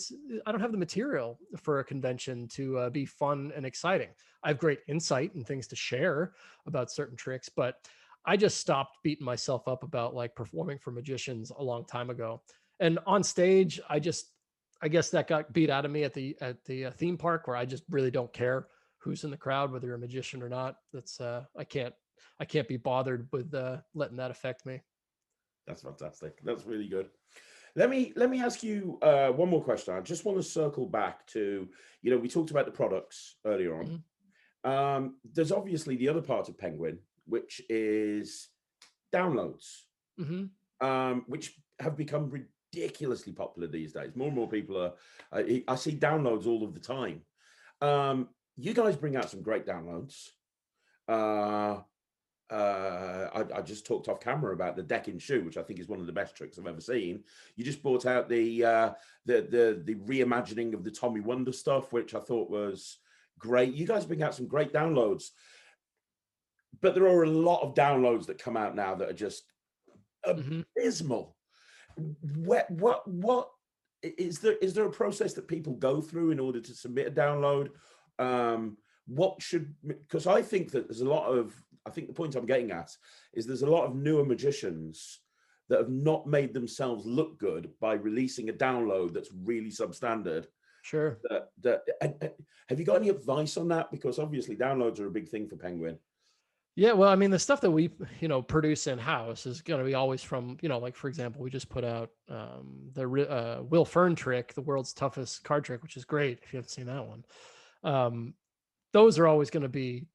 I don't have the material for a convention to be fun and exciting. I have great insight and things to share about certain tricks, but I just stopped beating myself up about like performing for magicians a long time ago. And on stage, I guess that got beat out of me at the theme park, where I just really don't care who's in the crowd, whether you're a magician or not. That's I can't be bothered with letting that affect me. that's fantastic. That's really good. Let me ask you one more question. I just want to circle back to, we talked about the products earlier on. Mm-hmm. There's obviously the other part of Penguin, which is downloads, Hmm. which have become ridiculously popular these days. More and more people are. I see downloads all of the time. You guys bring out some great downloads. Uh, I just talked off camera about the deck in shoe, which I think is one of the best tricks I've ever seen. You just brought out the reimagining of the Tommy Wonder stuff, which I thought was great. You guys bring out some great downloads, but there are a lot of downloads that come out now that are just Hmm. abysmal. What is there? Is there a process that people go through in order to submit a download? What should, because I think that there's a lot of, I think the point I'm getting at is there's a lot of newer magicians that have not made themselves look good by releasing a download that's really substandard. Sure. Have you got any advice on that? Because obviously downloads are a big thing for Penguin. Yeah, well, I mean, the stuff that we, produce in house is going to be always from, like for example, we just put out the Will Fern trick, the world's toughest card trick, which is great if you haven't seen that one. Those are always going to be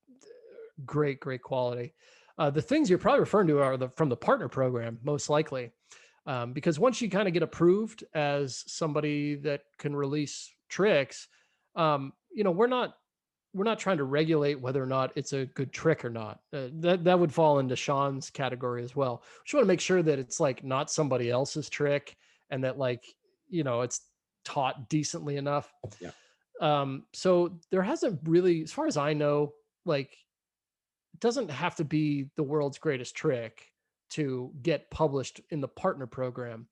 great, great quality. The things you're probably referring to are from the partner program, most likely, because once you kind of get approved as somebody that can release tricks, we're not trying to regulate whether or not it's a good trick or not. That would fall into Sean's category as well. We just want to make sure that it's like not somebody else's trick and that it's taught decently enough. Yeah. So there hasn't really, as far as I know, like it doesn't have to be the world's greatest trick to get published in the partner program.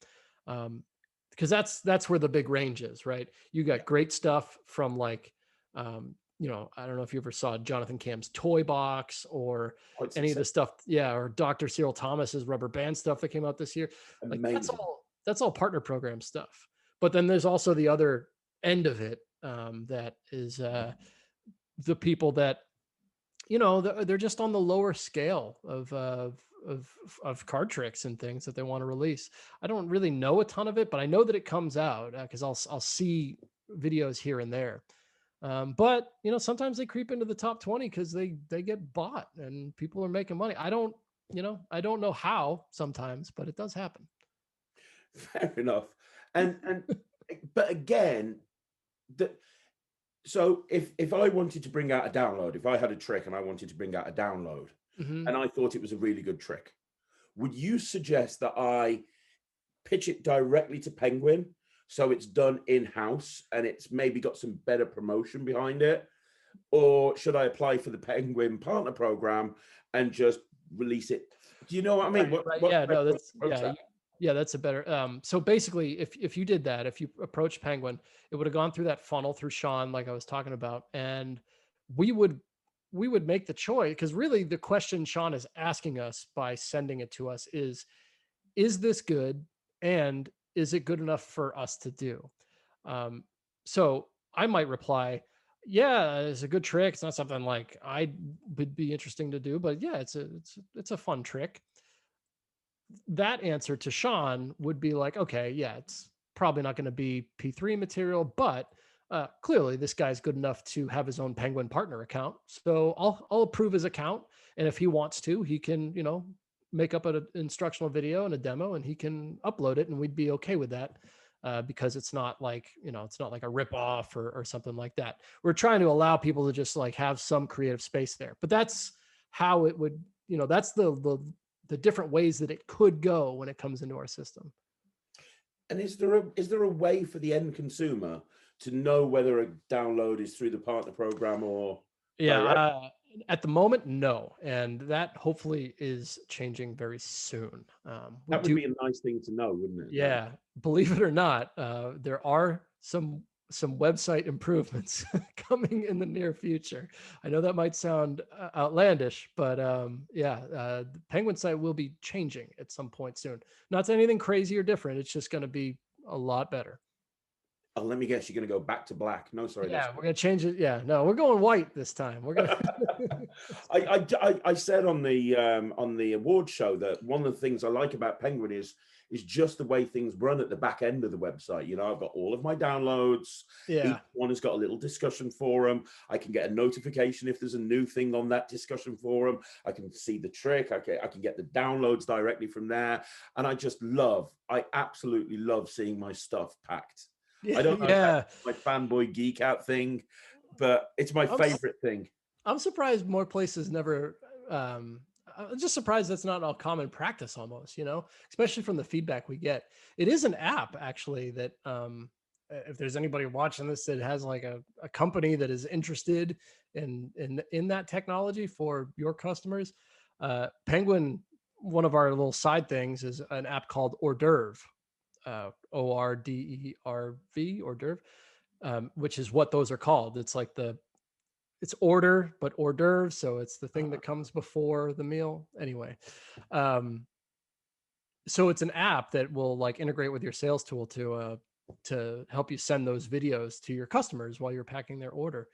Because that's where the big range is, right? You got great stuff from I don't know if you ever saw Jonathan Camm's Toy Box or any of the stuff, or Dr. Cyril Thomas's rubber band stuff that came out this year. Like that's all partner program stuff. But then there's also the other end of it, that is the people that they're just on the lower scale of card tricks and things that they want to release. I don't really know a ton of it, but I know that it comes out because I'll see videos here and there. But sometimes they creep into the top 20 because they get bought and people are making money. I don't know how sometimes, but it does happen. Fair enough. And but again, so if I wanted to bring out a download, if I had a trick and I wanted to bring out a download, Mm-hmm. and I thought it was a really good trick, would you suggest that I pitch it directly to Penguin so it's done in-house and it's maybe got some better promotion behind it? Or should I apply for the Penguin partner program and just release it? Do you know what I mean? Right. Yeah, no, that's a better. So basically, if you did that, if you approached Penguin, it would have gone through that funnel through Sean, like I was talking about, and we would make the choice, because really the question Sean is asking us by sending it to us is this good, and is it good enough for us to do? So I might reply, yeah, it's a good trick. It's not something like I would be interesting to do, but yeah, it's a fun trick. That answer to Sean would be like, okay, yeah, it's probably not going to be P3 material, but clearly this guy's good enough to have his own Penguin partner account. So I'll approve his account. And if he wants to, he can, make up an instructional video and a demo and he can upload it and we'd be okay with that. Because it's not like, it's not like a rip off or something like that. We're trying to allow people to just like have some creative space there, but that's how it would, that's the different ways that it could go when it comes into our system. And is there a way for the end consumer to know whether a download is through the partner program or? At the moment, no, and that hopefully is changing very soon. That would be a nice thing to know, wouldn't it? Yeah, believe it or not, there are some website improvements coming in the near future. I know that might sound outlandish, but the Penguin site will be changing at some point soon. Not anything crazy or different. It's just going to be a lot better. Oh, let me guess, you're going to go back to black. No, sorry. Yeah, we're going to change it. Yeah, no, we're going white this time. We're going to. I said on the award show that one of the things I like about Penguin is is just the way things run at the back end of the website. I've got all of my downloads. Each Yeah. one has got a little discussion forum. I can get a notification if there's a new thing on that discussion forum. I can see the trick. I can get the downloads directly from there. And I absolutely love seeing my stuff packed. I don't know if Yeah. that's my fanboy geek out thing, but it's my favorite thing. I'm surprised more places never. I'm just surprised that's not all common practice almost, especially from the feedback we get. It is an app actually that if there's anybody watching this that has like a company that is interested in that technology for your customers, Penguin, one of our little side things is an app called Hors d'oeuvre, ORDERV, hors d'oeuvre, which is what those are called. It's like it's order, but hors d'oeuvre. So it's the thing that comes before the meal. Anyway, so it's an app that will like integrate with your sales tool to help you send those videos to your customers while you're packing their order.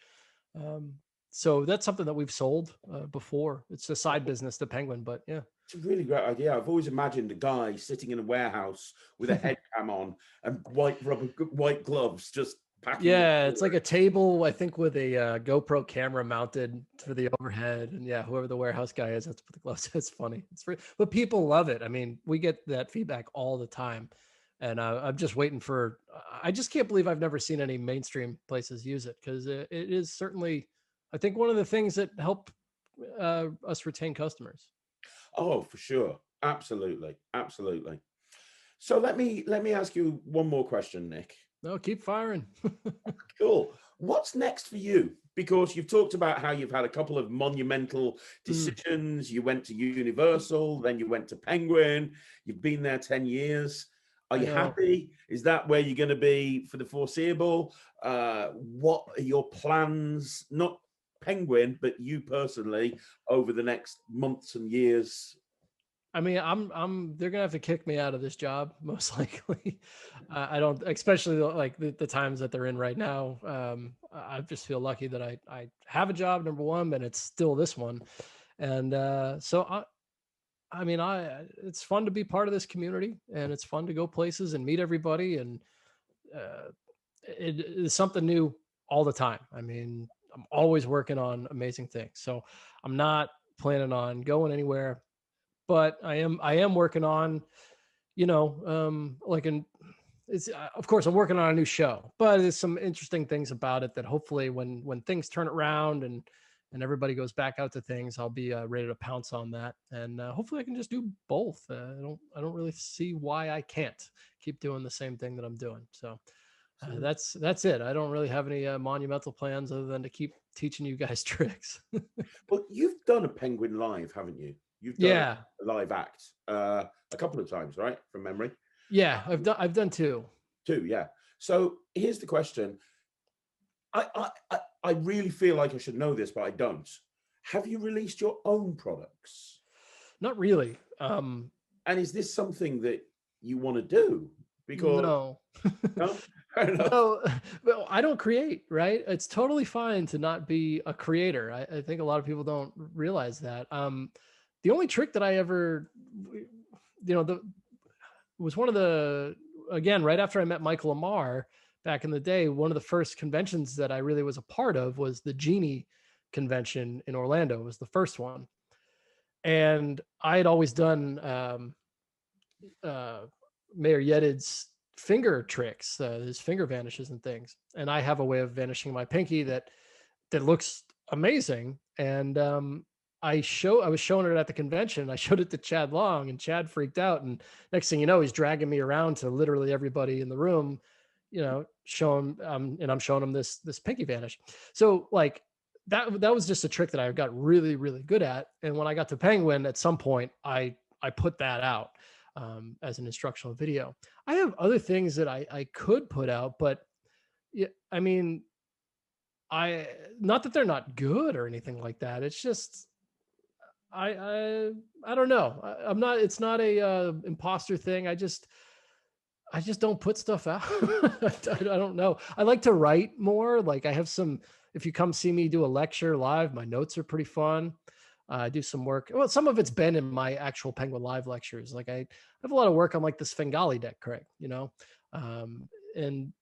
So that's something that we've sold before. It's a side business to Penguin, but yeah. It's a really great idea. I've always imagined a guy sitting in a warehouse with a head cam on and white gloves, just packing. Yeah, it's like a table, I think, with a GoPro camera mounted for the overhead, and yeah, whoever the warehouse guy is, that's what the gloves. It's funny. It's free, but people love it. I mean, we get that feedback all the time, and I'm just waiting for. I just can't believe I've never seen any mainstream places use it because it is certainly, I think, one of the things that help us retain customers. Oh, for sure, absolutely. So let me ask you one more question, Nick. No, keep firing. Cool. What's next for you? Because you've talked about how you've had a couple of monumental decisions. You went to Universal, then you went to Penguin. You've been there 10 years. Are you happy? Is that where you're going to be for the foreseeable? What are your plans? Not Penguin, but you personally over the next months and years? I mean, they're gonna have to kick me out of this job most likely. I don't, especially like the times that they're in right now. I just feel lucky that I have a job, number one, but it's still this one. And so I mean, it's fun to be part of this community, and it's fun to go places and meet everybody, and it is something new all the time. I mean, I'm always working on amazing things, so I'm not planning on going anywhere. But I am working on, it's of course I'm working on a new show, but there's some interesting things about it that hopefully when things turn around and everybody goes back out to things, I'll be ready to pounce on that, and hopefully I can just do both. I don't really see why I can't keep doing the same thing that I'm doing. So that's it. I don't really have any monumental plans other than to keep teaching you guys tricks. Well, you've done a Penguin Live, haven't you? You've done a live act a couple of times, right? From memory. Yeah, I've done two. Two, yeah. So here's the question. I really feel like I should know this, but I don't. Have you released your own products? Not really. And is this something that you want to do? Because no. No? Well, I don't create, right? It's totally fine to not be a creator. I think a lot of people don't realize that. The only trick that I ever, was one of the, again, right after I met Michael Amar back in the day, one of the first conventions that I really was a part of was the Genie convention in Orlando. It was the first one. And I had always done Mayor Yedid's finger tricks, his finger vanishes and things. And I have a way of vanishing my pinky that looks amazing. And I was showing it at the convention. I showed it to Chad Long, and Chad freaked out. And next thing you know, he's dragging me around to literally everybody in the room, show him, and I'm showing him this pinky vanish. So like that was just a trick that I got really, really good at. And when I got to Penguin, at some point, I put that out as an instructional video. I have other things that I could put out, but yeah, I mean, not that they're not good or anything like that. It's just I don't know. I'm not. It's not a imposter thing. I just don't put stuff out. I don't know. I like to write more. Like I have some. If you come see me do a lecture live, my notes are pretty fun. I do some work. Well, some of it's been in my actual Penguin Live lectures. Like I have a lot of work on like the Svengali deck, Craig, and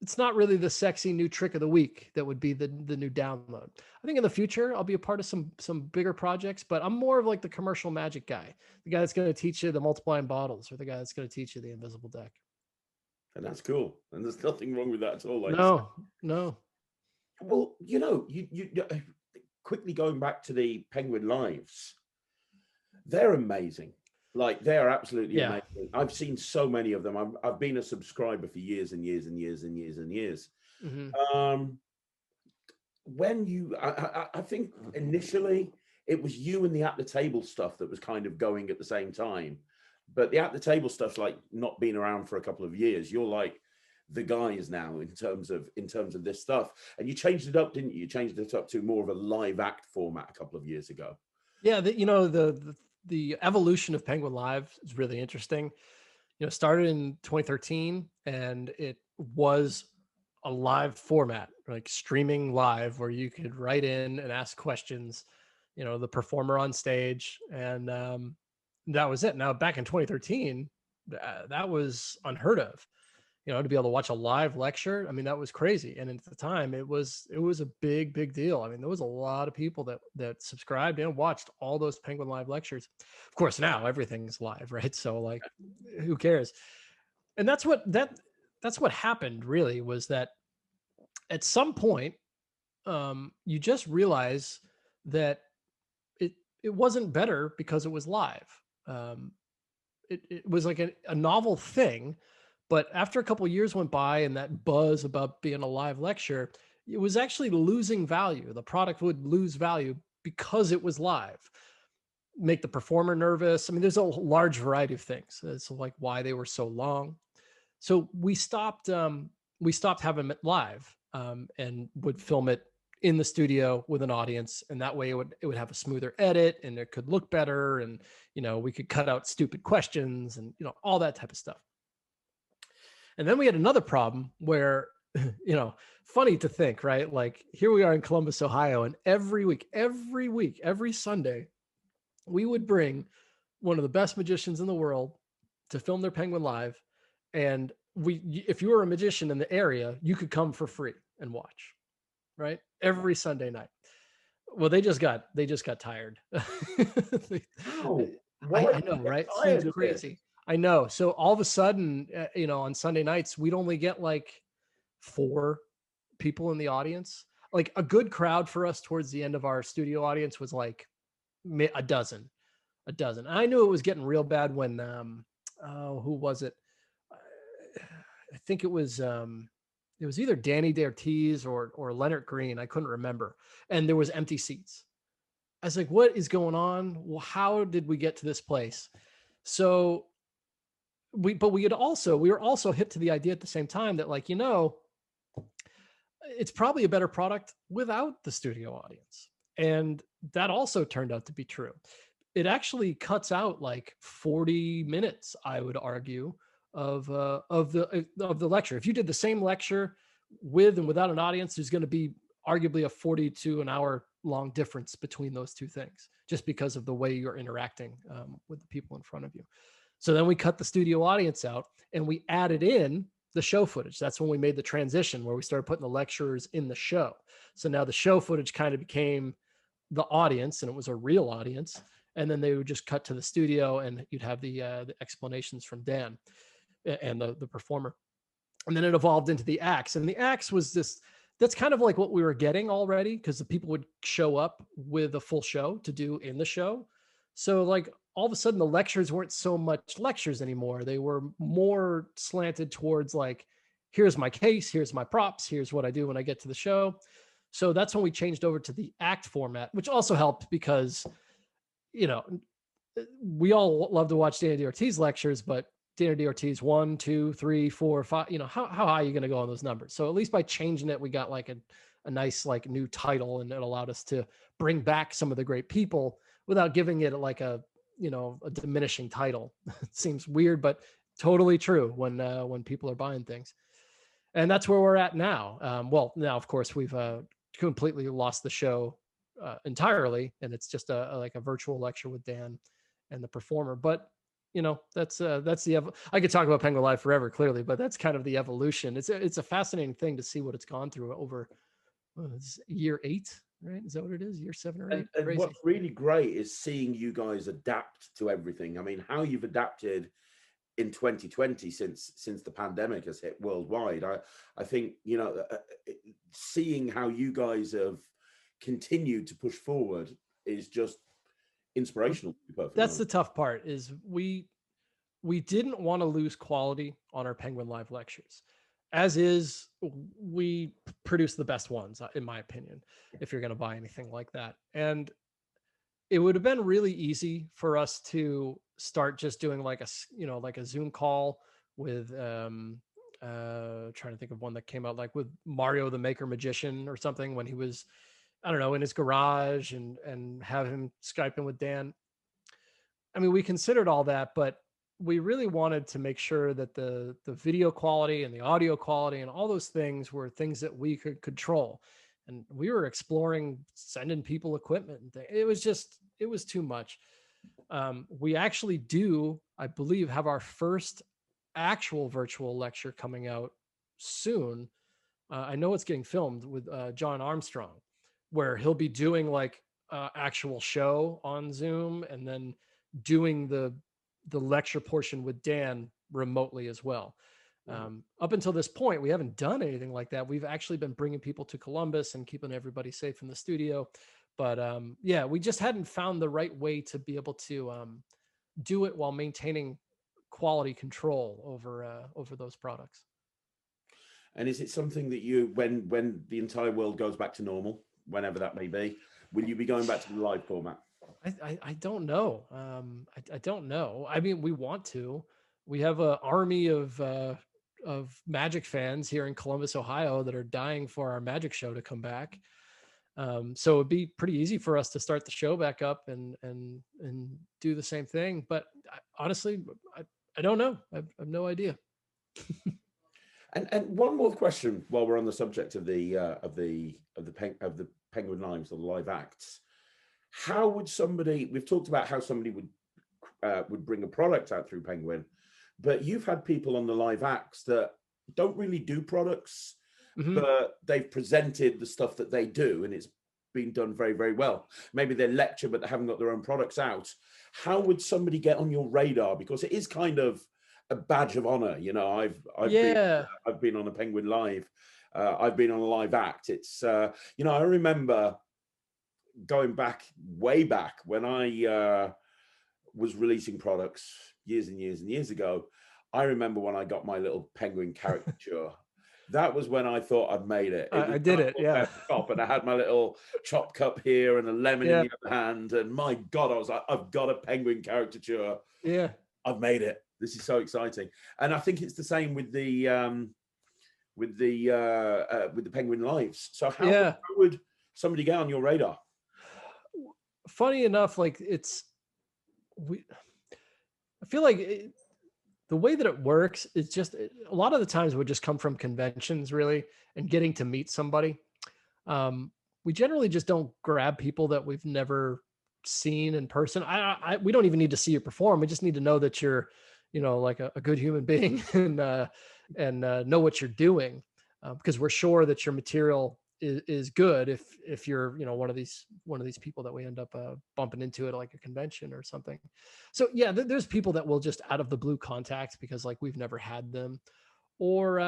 it's not really the sexy new trick of the week that would be the new download. I think in the future I'll be a part of some bigger projects, but I'm more of like the commercial magic guy, the guy that's going to teach you the multiplying bottles, or the guy that's going to teach you the invisible deck. And that's cool. And there's nothing wrong with that at all. Like No. well, you quickly going back to the Penguin Lives, they're amazing. Like they're absolutely amazing. I've seen so many of them. I've been a subscriber for years and years and years and years and years. Mm-hmm. When I think initially it was you and the at the table stuff that was kind of going at the same time, but the at the table stuff's like not been around for a couple of years. You're like the guys now in terms of this stuff, and you changed it up, didn't you? You changed it up to more of a live act format a couple of years ago. Yeah, the evolution of Penguin Live is really interesting. Started in 2013, and it was a live format, like streaming live, where you could write in and ask questions, the performer on stage, and that was it. Now, back in 2013, that was unheard of. To be able to watch a live lecture, I mean, that was crazy. And at the time, it was a big deal. I mean, there was a lot of people that subscribed and watched all those Penguin Live lectures. Of course, now everything's live, right? So like, who cares? And that's what happened. Really, was that at some point, you just realize that it wasn't better because it was live. It was like a novel thing. But after a couple of years went by and that buzz about being a live lecture, it was actually losing value. The product would lose value because it was live. Make the performer nervous. I mean, there's a large variety of things. It's like why they were so long. So we stopped having it live, and would film it in the studio with an audience, and that way it would have a smoother edit, and it could look better, and we could cut out stupid questions, and all that type of stuff. And then we had another problem where, funny to think, right? Like here we are in Columbus, Ohio, and every week, every Sunday, we would bring one of the best magicians in the world to film their Penguin Live. And if you were a magician in the area, you could come for free and watch, right? Every Sunday night. Well, they just got tired. Oh, I know, right? Seems crazy. I know. So all of a sudden, on Sunday nights, we'd only get like 4 people in the audience. Like a good crowd for us towards the end of our studio audience was like a dozen. I knew it was getting real bad when, who was it? I think it was either Danny D'Ortiz or Leonard Green. I couldn't remember. And there was empty seats. I was like, what is going on? Well, how did we get to this place? So we were also hip to the idea at the same time that like, it's probably a better product without the studio audience. And that also turned out to be true. It actually cuts out like 40 minutes, I would argue, of the lecture. If you did the same lecture with and without an audience, there's going to be arguably a 40 to an hour long difference between those two things, just because of the way you're interacting with the people in front of you. So then we cut the studio audience out and we added in the show footage. That's when we made the transition where we started putting the lecturers in the show. So now the show footage kind of became the audience, and it was a real audience. And then they would just cut to the studio and you'd have the explanations from Dan and the performer. And then it evolved into the acts. And the acts was that's kind of like what we were getting already, because the people would show up with a full show to do in the show. So like all of a sudden the lectures weren't so much lectures anymore. They were more slanted towards like, here's my case, here's my props, here's what I do when I get to the show. So that's when we changed over to the act format, which also helped because, we all love to watch Danny D'Ortiz lectures, but Danny D'Ortiz 1, 2, 3, 4, 5, how high are you going to go on those numbers? So at least by changing it, we got like a nice like new title, and it allowed us to bring back some of the great people without giving it like a diminishing title. It seems weird, but totally true when people are buying things. And that's where we're at now. Well, now of course we've completely lost the show entirely, and it's just like a virtual lecture with Dan and the performer. But that's I could talk about Penguin Live forever, clearly, but that's kind of the evolution. It's a fascinating thing to see what it's gone through over it's year 8, right? Is that what it is? Year 7 or 8? And Crazy. what's really great is seeing you guys adapt to everything. I mean, how you've adapted in 2020 since the pandemic has hit worldwide. I think seeing how you guys have continued to push forward is just inspirational. That's the tough part, is we didn't want to lose quality on our Penguin Live lectures. As is, we produce the best ones, in my opinion, if you're going to buy anything like that. And it would have been really easy for us to start just doing like a Zoom call with trying to think of one that came out, like with Mario the Maker Magician or something, when he was, I don't know, in his garage, and have him Skype in with Dan. I mean, we considered all that, but we really wanted to make sure that the video quality and the audio quality and all those things were things that we could control. And we were exploring sending people equipment and things. It was too much. We actually do, I believe, have our first actual virtual lecture coming out soon. I know it's getting filmed with John Armstrong, where he'll be doing like actual show on Zoom, and then doing the lecture portion with Dan remotely as well. Up until this point, we haven't done anything like that. We've actually been bringing people to Columbus and keeping everybody safe in the studio. But yeah, we just hadn't found the right way to be able to do it while maintaining quality control over those products. And is it something that you, when the entire world goes back to normal, whenever that may be, will you be going back to the live format? I don't know. I don't know. I mean, we want to. We have an army of Magic fans here in Columbus, Ohio, that are dying for our Magic show to come back. So it'd be pretty easy for us to start the show back up and do the same thing. But honestly, I don't know. I have no idea. And one more question while we're on the subject of the Penguin Lives, or the live acts. How would somebody? We've talked about how somebody would bring a product out through Penguin, but you've had people on the live acts that don't really do products, but they've presented the stuff that they do, and it's been done very, very well. Maybe they lecture, but they haven't got their own products out. How would somebody get on your radar? Because it is kind of a badge of honor. I've been on a Penguin Live. I've been on a live act. It's I remember going back, way back, when I was releasing products years and years and years ago. I remember when I got my little penguin caricature. That was when I thought I'd made it. I did it, yeah. Top, and I had my little chop cup here and a lemon in the other hand. And my God, I was like, I've got a penguin caricature. Yeah, I've made it. This is so exciting. And I think it's the same with the Penguin Lives. So how would somebody get on your radar? Funny enough, like I feel like the way that it works is just a lot of the times would just come from conventions, really, and getting to meet somebody. We generally just don't grab people that we've never seen in person. We don't even need to see you perform. We just need to know that you're, like a good human being and know what you're doing, because we're sure that your material is good if you're one of these people that we end up bumping into at like a convention or something. So yeah, there's people that will just out of the blue contact because like we've never had them, or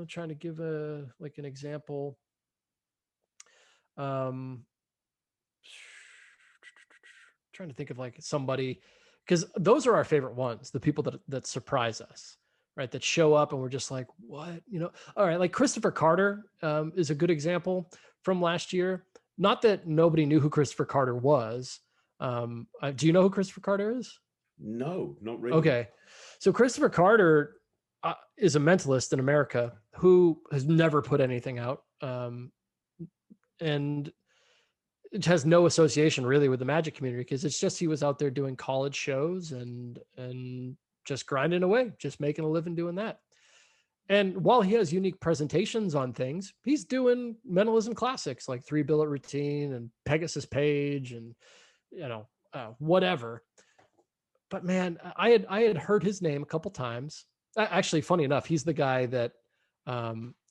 trying to give an example. Trying to think of like somebody, because those are our favorite ones, the people that surprise us, right? That show up and we're just like, what, all right. Like Christopher Carter is a good example from last year. Not that nobody knew who Christopher Carter was. Do you know who Christopher Carter is? No, not really. Okay. So Christopher Carter is a mentalist in America who has never put anything out. And it has no association really with the magic community, because it's just he was out there doing college shows and just grinding away, just making a living doing that. And while he has unique presentations on things, he's doing mentalism classics like 3 Billet Routine and Pegasus Page and, whatever. But man, I had heard his name a couple times. Actually, funny enough, he's the guy that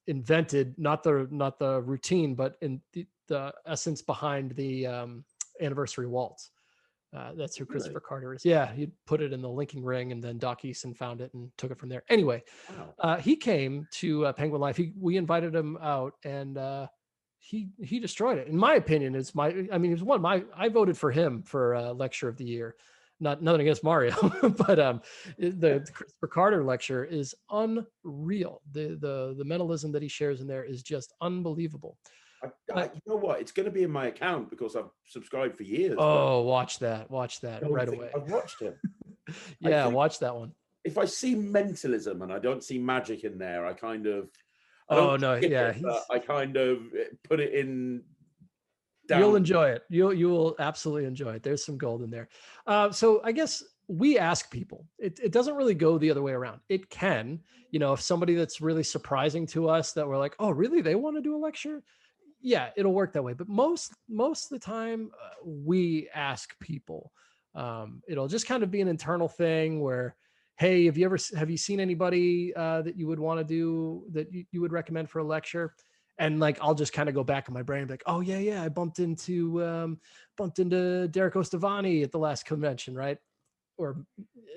invented not the routine, but in the essence behind the anniversary waltz. That's who Christopher Carter is. Yeah, he put it in the linking ring, and then Doc Eason found it and took it from there. Anyway, he came to Penguin Life. We invited him out, and he destroyed it. In my opinion, he was I voted for him for lecture of the year. Nothing against Mario, but the Christopher Carter lecture is unreal. The mentalism that he shares in there is just unbelievable. You know what? It's going to be in my account because I've subscribed for years. Oh, watch that right away. I've watched him. Yeah, watch that one. If I see mentalism and I don't see magic in there, I kind of. I kind of put it in. Down. You'll enjoy it. You will absolutely enjoy it. There's some gold in there. So I guess we ask people. It doesn't really go the other way around. It can, if somebody that's really surprising to us that we're like, oh, really? They want to do a lecture? Yeah, it'll work that way. But most of the time, we ask people. It'll just kind of be an internal thing where, hey, have you seen anybody that you would want to do that you would recommend for a lecture? And like, I'll just kind of go back in my brain and be like, oh yeah, I bumped into Derek Ostavani at the last convention, right?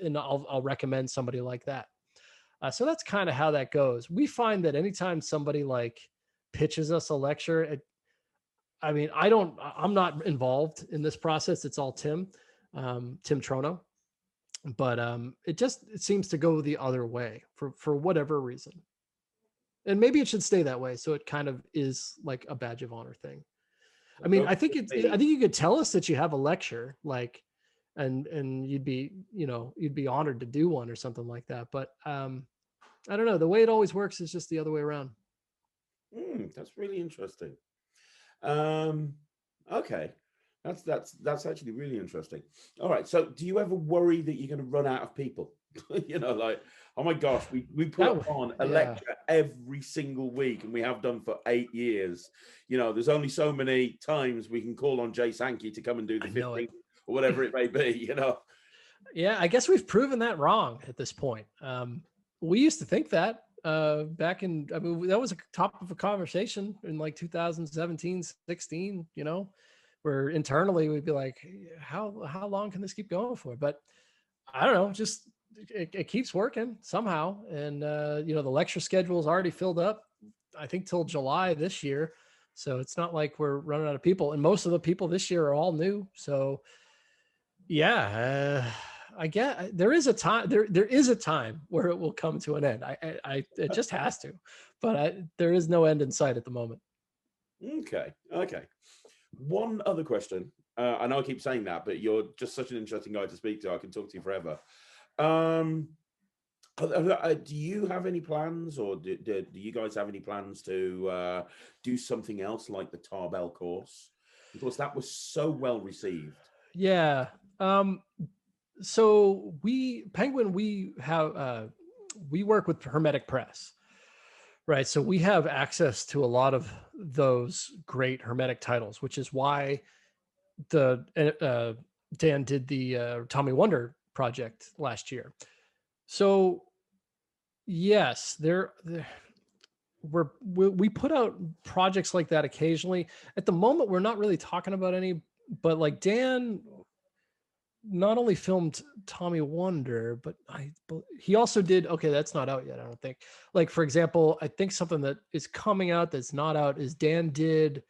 And I'll recommend somebody like that. So that's kind of how that goes. We find that anytime somebody like pitches us a lecture, I'm not involved in this process. It's all Tim Trono, but it seems to go the other way for whatever reason. And maybe it should stay that way. So it kind of is like a badge of honor thing. I mean, I think you could tell us that you have a lecture, like, and you'd be honored to do one or something like that. But I don't know. The way it always works is just the other way around. That's really interesting. Okay. That's actually really interesting. All right. So do you ever worry that you're going to run out of people? Like, oh my gosh, we put on a lecture every single week, and we have done for 8 years. There's only so many times we can call on Jay Sankey to come and do the 15th or whatever it may be, Yeah, I guess we've proven that wrong at this point. We used to think that back in, that was a top of a conversation in like 2017, 16, where internally we'd be like, how long can this keep going for? But I don't know, just it keeps working somehow. And, the lecture schedule is already filled up, I think, till July this year. So it's not like we're running out of people. And most of the people this year are all new. So yeah, I guess there is a time, there is a time where it will come to an end. It just has to, but there is no end in sight at the moment. Okay. One other question. I know I keep saying that, but you're just such an interesting guy to speak to. I can talk to you forever. Do you have any plans, or do you guys have any plans to do something else like the Tarbell course? Because that was so well received. Yeah. So Penguin, we work with Hermetic Press, right? So we have access to a lot of those great Hermetic titles, which is why Dan did the Tommy Wonder project last year. So yes, we put out projects like that occasionally. At the moment, we're not really talking about any, but like Dan not only filmed Tommy Wonder, but he also did, okay, that's not out yet, I don't think. Like, for example, I think something that is coming out that's not out is Dan did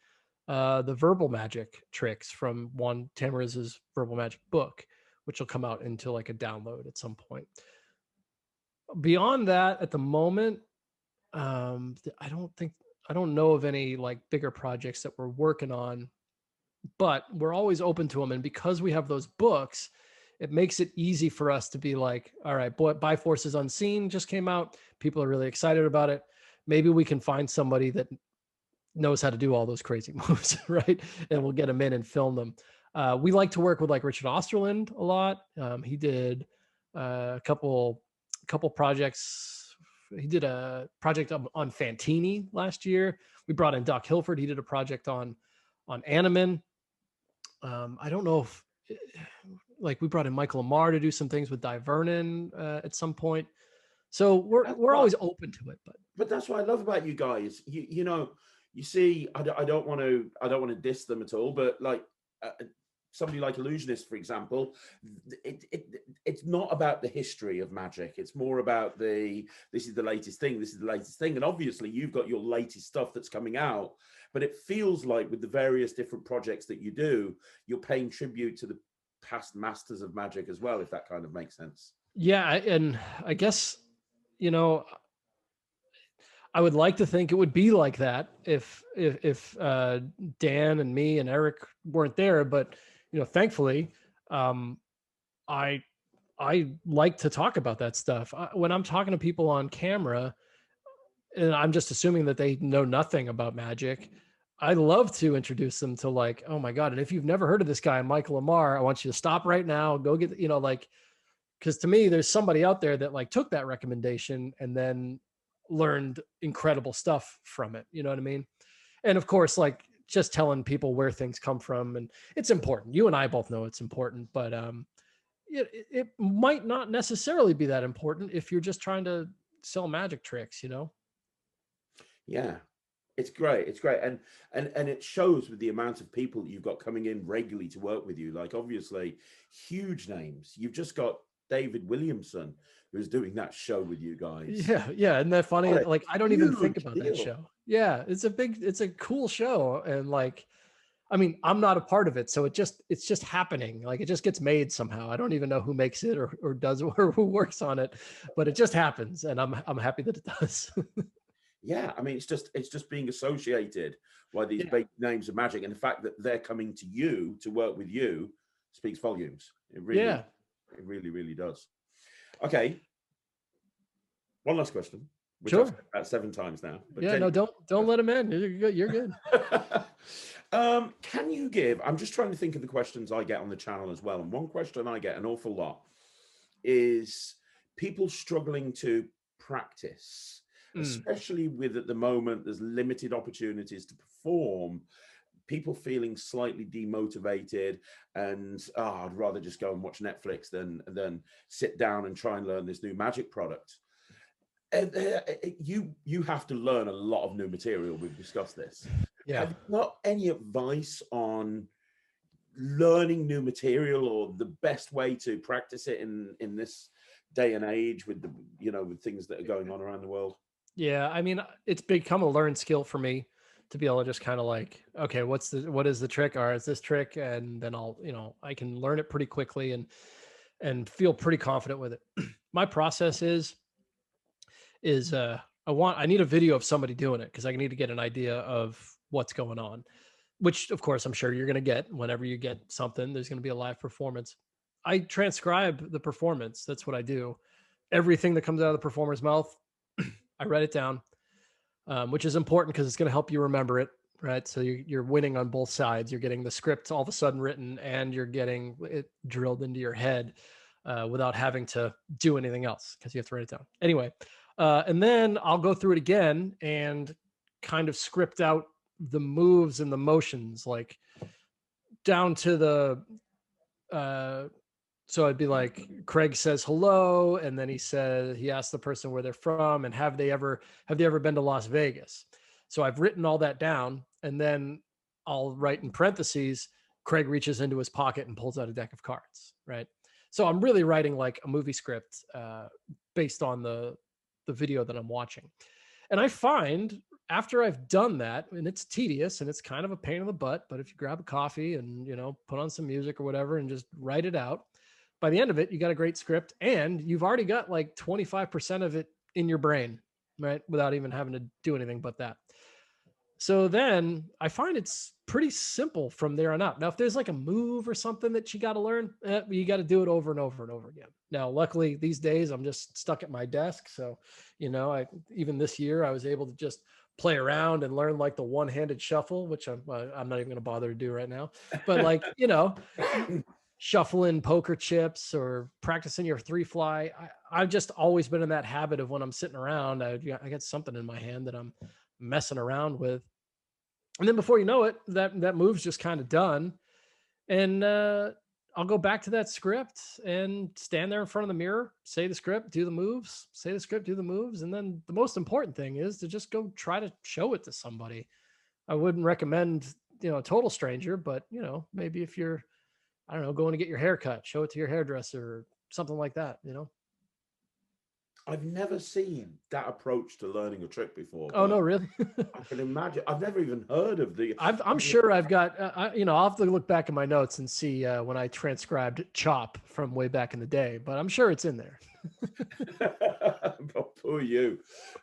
the verbal magic tricks from Juan Tamariz's verbal magic book, which will come out into like a download at some point. Beyond that, at the moment, I don't know of any like bigger projects that we're working on, but we're always open to them. And because we have those books, it makes it easy for us to be like, all right, By Forces Unseen just came out. People are really excited about it. Maybe we can find somebody that knows how to do all those crazy moves, right? And we'll get them in and film them. We like to work with like Richard Osterland a lot. He did a couple projects he did a project on Fantini last year. We brought in Doc Hilford. He did a project on Animan. I don't know if like we brought in Michael Amar to do some things with Di Vernon at some point. So we're always open to it. But that's what I love about you guys. You know, you see, I don't want to diss them at all, but like somebody like Illusionist, for example, it's not about the history of magic. It's more about this is the latest thing. This is the latest thing. And obviously you've got your latest stuff that's coming out, but it feels like with the various different projects that you do, you're paying tribute to the past masters of magic as well, if that kind of makes sense. Yeah. And I guess, you know, I would like to think it would be like that if Dan and me and Eric weren't there, but you know, thankfully, I like to talk about that stuff. When I'm talking to people on camera, and I'm just assuming that they know nothing about magic, I love to introduce them to like, oh my God, and if you've never heard of this guy, Michael Amar, I want you to stop right now, go get, you know, like, because to me, there's somebody out there that like took that recommendation and then learned incredible stuff from it. You know what I mean? And of course, like just telling people where things come from, and it's important. You and I both know it's important, but it might not necessarily be that important if you're just trying to sell magic tricks, you know? Yeah, it's great. It's great. And it shows with the amount of people that you've got coming in regularly to work with you. Like obviously huge names. You've just got David Williamson who's doing that show with you guys. Yeah, yeah. Isn't that funny? Like I don't even think about that deal. show. Yeah, it's a cool show. And like, I mean, I'm not a part of it, so it's just happening. Like it just gets made somehow. I don't even know who makes it or does it or who works on it, but it just happens, and I'm happy that it does. Yeah, I mean, it's just being associated by these big names of magic, and the fact that they're coming to you to work with you speaks volumes. It really, really does. Okay, one last question, which Sure. I've said about 7 times now. But yeah, no, don't let him in. You're good. You're good. Can you give? I'm just trying to think of the questions I get on the channel as well, and one question I get an awful lot is people struggling to practice. Especially with at the moment there's limited opportunities to perform, people feeling slightly demotivated and I'd rather just go and watch Netflix than sit down and try and learn this new magic product. You have to learn a lot of new material. We've discussed this. Yeah. Have you got any advice on learning new material or the best way to practice it in this day and age with the with things that are going on around the world? Yeah, I mean, it's become a learned skill for me to be able to just kind of like, okay, what is the trick? Or is this trick? And then I can learn it pretty quickly and feel pretty confident with it. My process is I need a video of somebody doing it because I need to get an idea of what's going on, which of course I'm sure you're going to get whenever you get something. There's going to be a live performance. I transcribe the performance. That's what I do. Everything that comes out of the performer's mouth, I write it down, which is important because it's going to help you remember it, right? So you're winning on both sides. You're getting the script all of a sudden written, and you're getting it drilled into your head without having to do anything else because you have to write it down. Anyway, and then I'll go through it again and kind of script out the moves and the motions, like down to the so I'd be like, Craig says hello, and then he asks the person where they're from, and have they ever been to Las Vegas? So I've written all that down, and then I'll write in parentheses, Craig reaches into his pocket and pulls out a deck of cards, right? So I'm really writing like a movie script based on the video that I'm watching. And I find after I've done that, and it's tedious and it's kind of a pain in the butt, but if you grab a coffee and put on some music or whatever and just write it out, by the end of it, you got a great script and you've already got like 25% of it in your brain, right? Without even having to do anything but that. So then I find it's pretty simple from there on out. Now, if there's like a move or something that you got to learn, you got to do it over and over and over again. Now, luckily these days I'm just stuck at my desk. So, even this year I was able to just play around and learn like the one-handed shuffle, which I'm not even going to bother to do right now. But like, shuffling poker chips or practicing your three fly. I've just always been in that habit of when I'm sitting around, I get something in my hand that I'm messing around with. And then before you know it, that move's just kind of done. And I'll go back to that script and stand there in front of the mirror, say the script, do the moves, say the script, do the moves. And then the most important thing is to just go try to show it to somebody. I wouldn't recommend, a total stranger, but maybe if you're, I don't know, going to get your hair cut, show it to your hairdresser or something like that. I've never seen that approach to learning a trick before, Oh, no, but really? I can imagine. I've never even heard of the. I'm sure I've got, I'll have to look back in my notes and see when I transcribed chop from way back in the day, but I'm sure it's in there. Oh, poor you.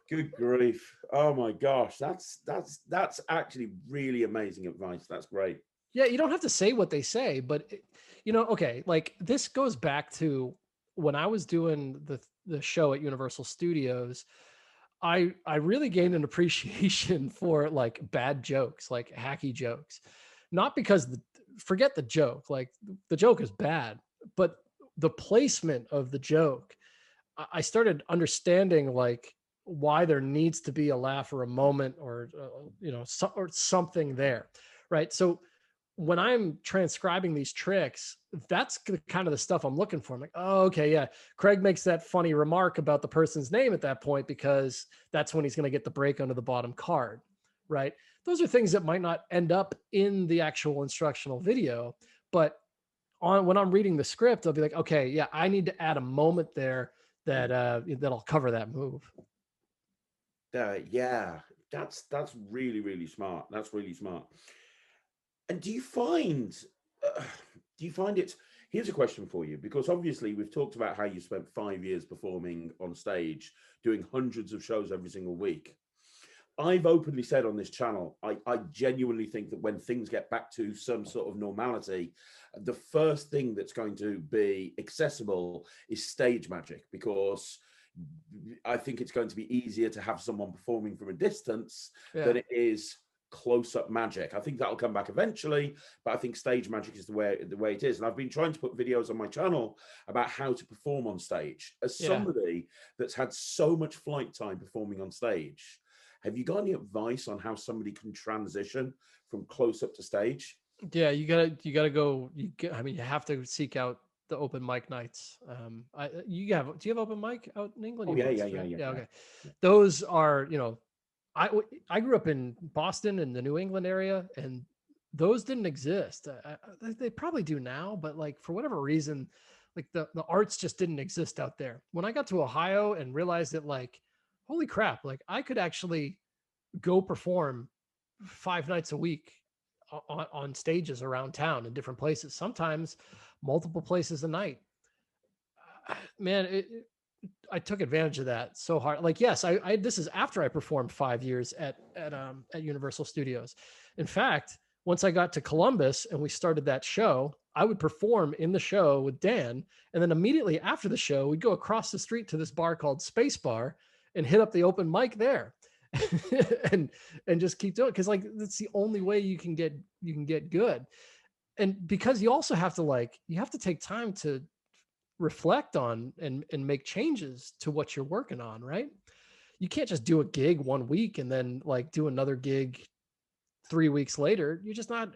Good grief. Oh my gosh. That's actually really amazing advice. That's great. Yeah, you don't have to say what they say, but okay, like this goes back to when I was doing the show at Universal Studios. I really gained an appreciation for like bad jokes, like hacky jokes. Not because forget the joke, like the joke is bad, but the placement of the joke. I started understanding like why there needs to be a laugh or a moment or or something there, right? So when I'm transcribing these tricks, that's kind of the stuff I'm looking for. I'm like, oh, okay, yeah. Craig makes that funny remark about the person's name at that point because that's when he's going to get the break under the bottom card, right? Those are things that might not end up in the actual instructional video, but when I'm reading the script, I'll be like, okay, yeah, I need to add a moment there that'll cover that move. Yeah, that's really really smart. That's really smart. And uh, do you find it? Here's a question for you, because obviously we've talked about how you spent 5 years performing on stage, doing hundreds of shows every single week. I've openly said on this channel, I genuinely think that when things get back to some sort of normality, the first thing that's going to be accessible is stage magic, because I think it's going to be easier to have someone performing from a distance Yeah. than it is close-up magic. I think that'll come back eventually, but I think stage magic is the way it is. And I've been trying to put videos on my channel about how to perform on stage. As Yeah. somebody that's had so much flight time performing on stage, have you got any advice on how somebody can transition from close up to stage? Yeah, you gotta go. I mean, you have to seek out the open mic nights. Do you have open mic out in England? Oh You yeah, must, yeah, yeah, right? yeah, Yeah, yeah. okay. Those are, I grew up in Boston in the New England area, and those didn't exist. They probably do now, but like for whatever reason, like the arts just didn't exist out there. When I got to Ohio and realized that, like, holy crap, like I could actually go perform 5 nights a week on stages around town in different places, sometimes multiple places a night. Man, I took advantage of that so hard. Like, yes, I this is after I performed 5 years at Universal Studios. In fact, once I got to Columbus and we started that show, I would perform in the show with Dan, and then immediately after the show, we'd go across the street to this bar called Space Bar and hit up the open mic there. and just keep doing it, because like that's the only way you can get good. And because you also have to, like, you have to take time to reflect on and make changes to what you're working on, right? You can't just do a gig one week and then like do another gig 3 weeks later. You're just not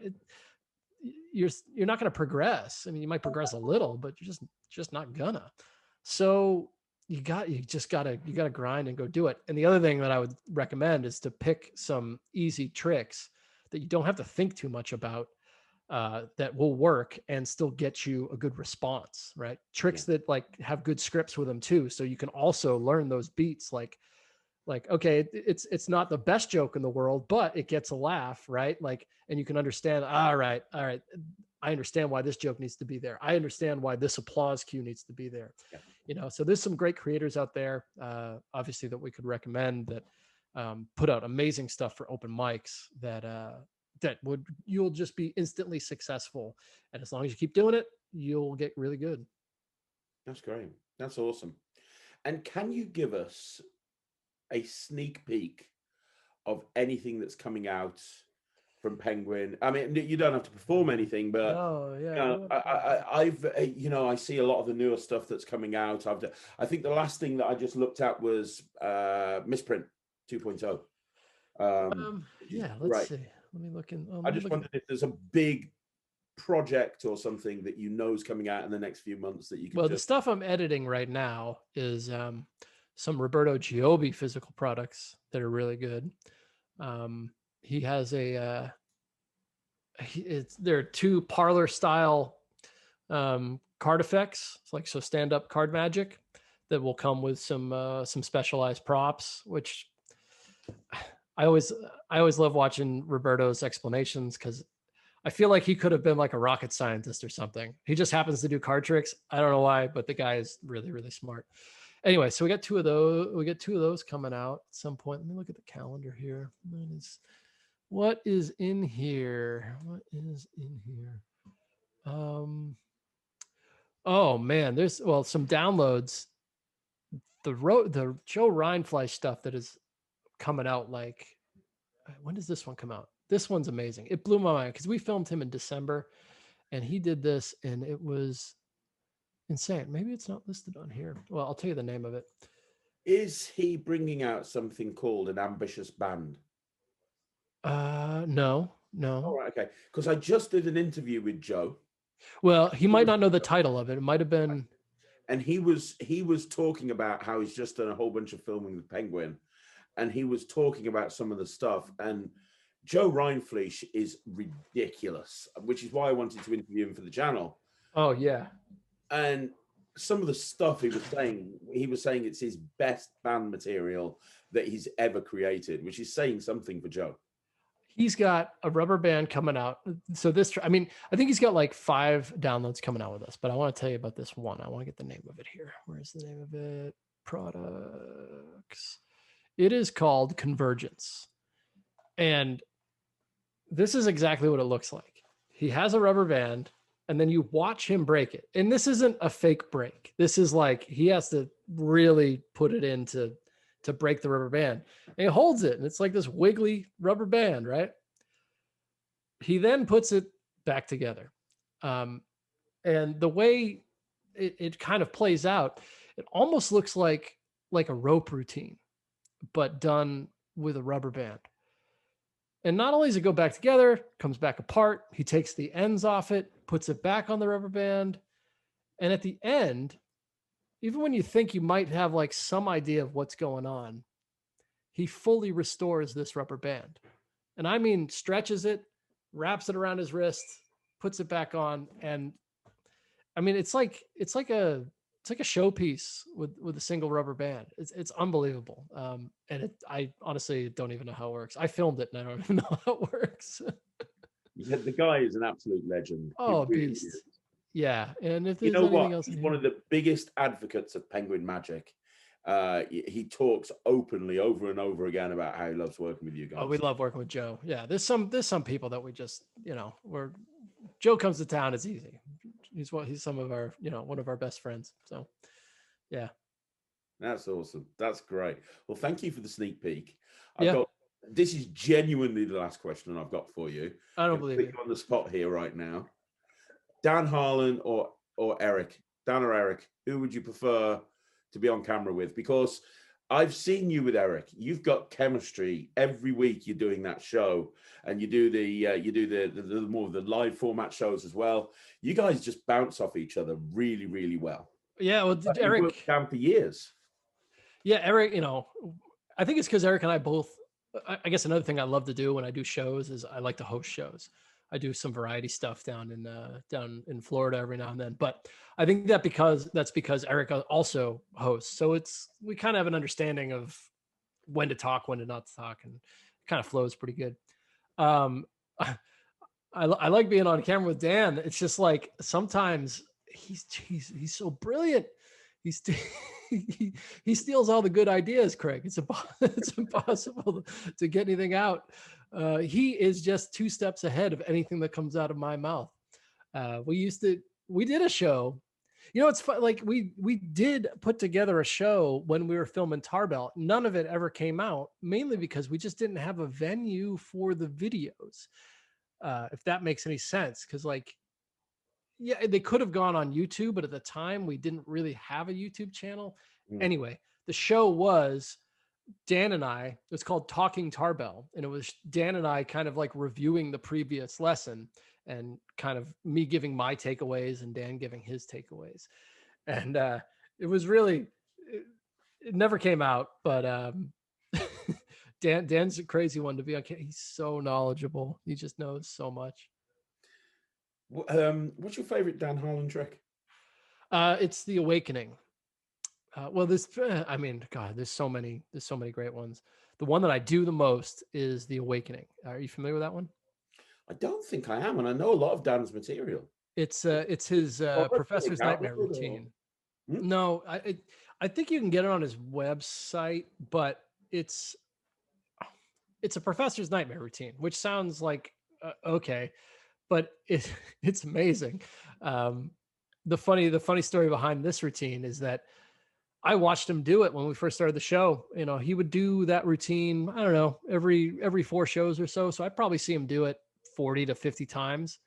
you're not going to progress. I mean, you might progress a little, but you're just not gonna. So you gotta grind and go do it. And the other thing that I would recommend is to pick some easy tricks that you don't have to think too much about, that will work and still get you a good response, right? Yeah. Tricks that like have good scripts with them too, so you can also learn those beats. Like okay, it's not the best joke in the world, but it gets a laugh, right? Like, and you can understand, all right, I understand why this joke needs to be there. I understand why this applause cue needs to be there. Yeah. So there's some great creators out there, obviously, that we could recommend that put out amazing stuff for open mics that you'll just be instantly successful. And as long as you keep doing it, you'll get really good. That's great. That's awesome. And can you give us a sneak peek of anything that's coming out from Penguin. I mean, you don't have to perform anything, but Oh yeah. you know, I see a lot of the newer stuff that's coming out. I think the last thing that I just looked at was Misprint 2.0. Which is Yeah. Let's great. see. Let me look in. I Let me just look at. wondered if there's a big project or something that you know is coming out in the next few months that you can Well, the just. stuff I'm editing right now is some Roberto Giobbi physical products that are really good. He has a there are two parlor style card effects, it's like so stand up card magic that will come with some specialized props, which I always I always love watching Roberto's explanations because I feel like he could have been like a rocket scientist or something. He just happens to do card tricks. I don't know why, but the guy is really, really smart. Anyway, so we got two of those. We get two of those coming out at some point. Let me look at the calendar here. What is in here? What is in here? Oh man, there's some downloads. The Joe Rhinefleisch stuff that is coming out, like, when does this one come out? This one's amazing. It blew my mind because we filmed him in December and he did this and it was insane. Maybe it's not listed on here. Well, I'll tell you the name of it. Is he bringing out something called an ambitious band? No. All right, okay. Because I just did an interview with Joe, Well, he might not know the title of it. It might have been. and he was talking about how he's just done a whole bunch of filming with Penguin, and he was talking about some of the stuff. And Joe Rhinefleisch is ridiculous, which is why I wanted to interview him for the channel. Oh yeah. And some of the stuff he was saying it's his best band material that he's ever created, which is saying something for Joe. He's got a rubber band coming out. So I think he's got like 5 downloads coming out with us, but I want to tell you about this one. I want to get the name of it here. Where's the name of it? Products. It is called Convergence. And this is exactly what it looks like. He has a rubber band and then you watch him break it. And this isn't a fake break. This is like, he has to really put it in to break the rubber band. And he holds it and it's like this wiggly rubber band, right? He then puts it back together. And the way it kind of plays out, it almost looks like a rope routine, but done with a rubber band. And not only does it go back together, comes back apart, he takes the ends off it, puts it back on the rubber band. And at the end, even when you think you might have like some idea of what's going on, he fully restores this rubber band. And I mean, stretches it, wraps it around his wrist, puts it back on. And I mean, it's like a showpiece with a single rubber band. It's unbelievable. And I honestly don't even know how it works. I filmed it and I don't even know how it works. Yeah, the guy is an absolute legend. Oh, really beast. is. Yeah. And if You there's know anything what? else, He's one of the biggest advocates of Penguin Magic. He talks openly over and over again about how he loves working with you guys. oh, we love working with Joe. Yeah. There's some people that we just, Joe comes to town, it's easy. He's some of our, one of our best friends. So yeah. That's awesome. That's great. Well, thank you for the sneak peek. Yeah. This is genuinely the last question I've got for you. I don't believe Put you. you on the spot here right now. Dan Harlan or Eric? Dan or Eric? Who would you prefer to be on camera with? Because I've seen you with Eric. You've got chemistry every week. You're doing that show, and you do the more of the live format shows as well. You guys just bounce off each other really, really well. Yeah. Well, Eric worked down for years. Yeah, Eric. I think it's because Eric and I both. I guess another thing I love to do when I do shows is I like to host shows. I do some variety stuff down in Florida every now and then. But I think that's because Eric also hosts. So we kind of have an understanding of when to talk, when to not talk, and it kind of flows pretty good. I like being on camera with Dan. It's just like sometimes he's so brilliant. He steals all the good ideas, Craig. It's impossible to get anything out. He is just 2 steps ahead of anything that comes out of my mouth. We did a show. It's fun. Like we did put together a show when we were filming Tarbell. None of it ever came out, mainly because we just didn't have a venue for the videos. if that makes any sense. Cause like, yeah, they could have gone on YouTube, but at the time we didn't really have a YouTube channel. Mm. Anyway, the show was Dan and I, it was called Talking Tarbell. And it was Dan and I kind of like reviewing the previous lesson and kind of me giving my takeaways and Dan giving his takeaways. And it was really, it never came out, but Dan's a crazy one to be on. He's so knowledgeable. He just knows so much. What's your favorite Dan Harlan trick? It's The Awakening. Well, I mean, God, there's so many great ones. The one that I do the most is The Awakening. Are you familiar with that one? I don't think I am, and I know a lot of Dan's material. It's his Professor's Nightmare routine. Hmm? No, I think you can get it on his website, but it's a Professor's Nightmare routine, which sounds like okay, but it's amazing. The funny story behind this routine is that I watched him do it when we first started the show. You know, he would do that routine, I don't know, every 4 shows or so. So I'd probably see him do it 40 to 50 times.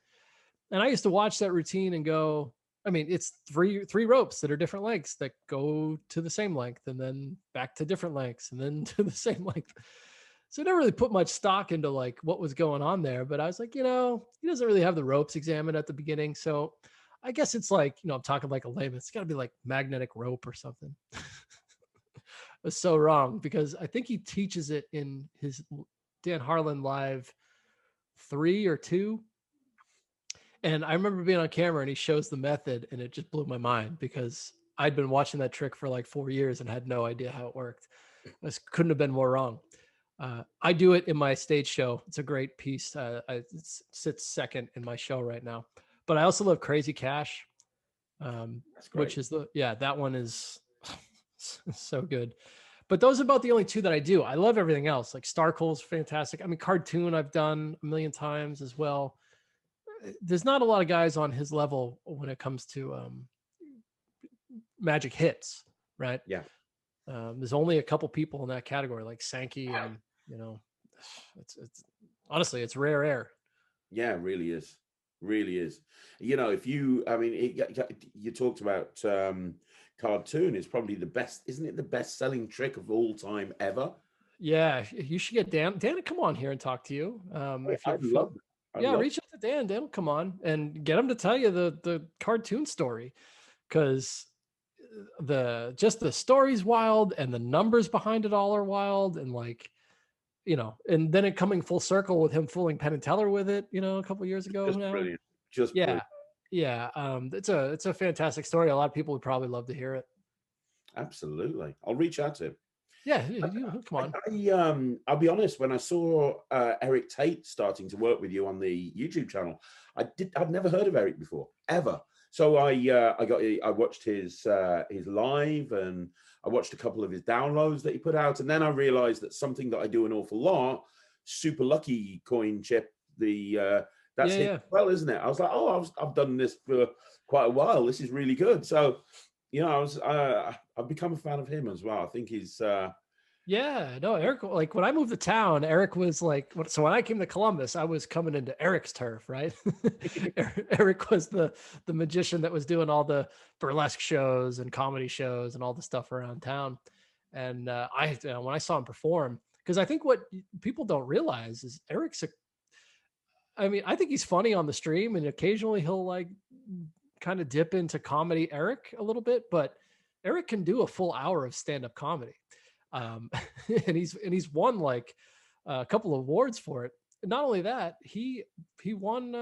And I used to watch that routine and go, I mean, it's three ropes that are different lengths that go to the same length and then back to different lengths and then to the same length. So I never really put much stock into like what was going on there, but I was like, he doesn't really have the ropes examined at the beginning. So I guess it's like, I'm talking like a layman. It's got to be like magnetic rope or something. I was so wrong because I think he teaches it in his Dan Harlan Live 3 or 2. And I remember being on camera and he shows the method and it just blew my mind because I'd been watching that trick for like 4 years and had no idea how it worked. This couldn't have been more wrong. I do it in my stage show. It's a great piece. It sits second in my show right now. But I also love Crazy Cash, which is that one is so good. But those are about the only 2 that I do. I love everything else. Like Starcoal's fantastic. I mean, cartoon I've done a million times as well. There's not a lot of guys on his level when it comes to magic hits, right? Yeah. There's only a couple people in that category, like Sankey, and it's honestly, it's rare air. Yeah, it really is. Really is. If you, I mean, you talked about cartoon is probably the best, isn't it? The best-selling trick of all time ever. Yeah, you should get Dan. Dan, come on here and talk to you. If you love it. Reach out to Dan. Dan will come on and get him to tell you the cartoon story, because the story's wild and the numbers behind it all are wild, and like, and then it coming full circle with him fooling Penn and Teller with it, a couple years ago. Just now. brilliant. Just brilliant. Yeah. It's a fantastic story. A lot of people would probably love to hear it. Absolutely. I'll reach out to him. Yeah, come on. I'll be honest. When I saw Eric Tate starting to work with you on the YouTube channel, I'd never heard of Eric before, ever. So I watched his live, and I watched a couple of his downloads that he put out, and then I realized that something that I do an awful lot, Super Lucky Coin Chip, that's hit well, isn't it? I was like, I've done this for quite a while. This is really good. So, I've become a fan of him as well. I think he's Eric, like when I moved to town, Eric was like, so when I came to Columbus, I was coming into Eric's turf, right? Eric was the magician that was doing all the burlesque shows and comedy shows and all the stuff around town. And when I saw him perform, because I think what people don't realize is I think he's funny on the stream, and occasionally he'll like kind of dip into comedy Eric a little bit, but Eric can do a full hour of stand-up comedy. And he's won like a couple of awards for it. Not only that, he won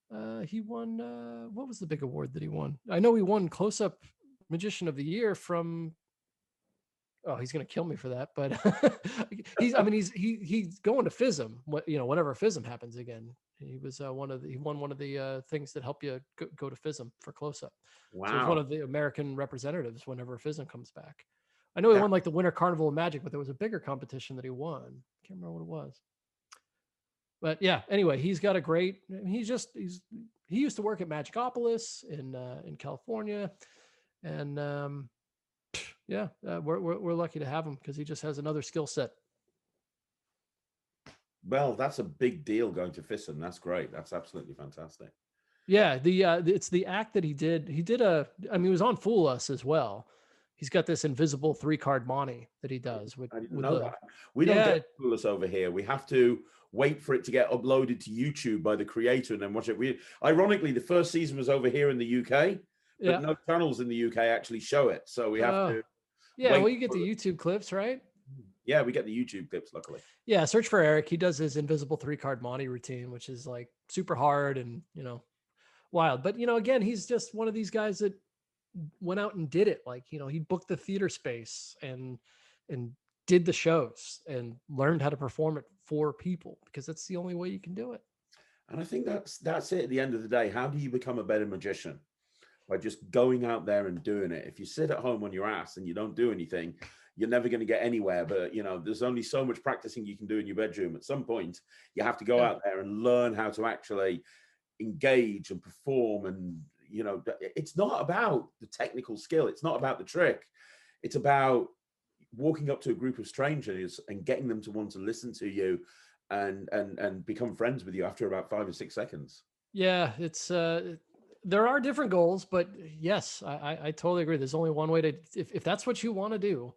what was the big award that he won? I know he won Close-Up Magician of the Year from, oh, he's gonna kill me for that, but he's going to FISM, whenever FISM happens again. He was he won one of the things that help you go to FISM for Close-Up. Wow. So he's one of the American representatives whenever FISM comes back. I know he won like the Winter Carnival of Magic, but there was a bigger competition that he won. Can't remember what it was. But yeah, anyway, he's got a great. He used to work at Magicopolis in California, and we're lucky to have him because he just has another skill set. Well, that's a big deal going to FISM. That's great. That's absolutely fantastic. Yeah, it's the act that he did. He did I mean, he was on Fool Us as well. He's got this invisible 3-card Monty that he does I didn't with know the that. We don't yeah, get Clueless over here. We have to wait for it to get uploaded to YouTube by the creator and then watch it. Ironically, the first season was over here in the UK, but yeah. no channels in the UK actually show it. So we have to Yeah, wait. well, you get the YouTube clips, right? Yeah, we get the YouTube clips, luckily. Yeah, search for Eric. He does his invisible 3-card Monty routine, which is like super hard and, wild. But, again, he's just one of these guys that went out and did it. Like, he booked the theater space and did the shows and learned how to perform it for people, because that's the only way you can do it. And I think that's it at the end of the day. How do you become a better magician? By just going out there and doing it. If you sit at home on your ass and you don't do anything, you're never going to get anywhere. But there's only so much practicing you can do in your bedroom. At some point, you have to go out there and learn how to actually engage and perform. And it's not about the technical skill. It's not about the trick. It's about walking up to a group of strangers and getting them to want to listen to you and become friends with you after about 5 or 6 seconds. Yeah, it's there are different goals, but yes, I totally agree. There's only one way to, if that's what you want to do,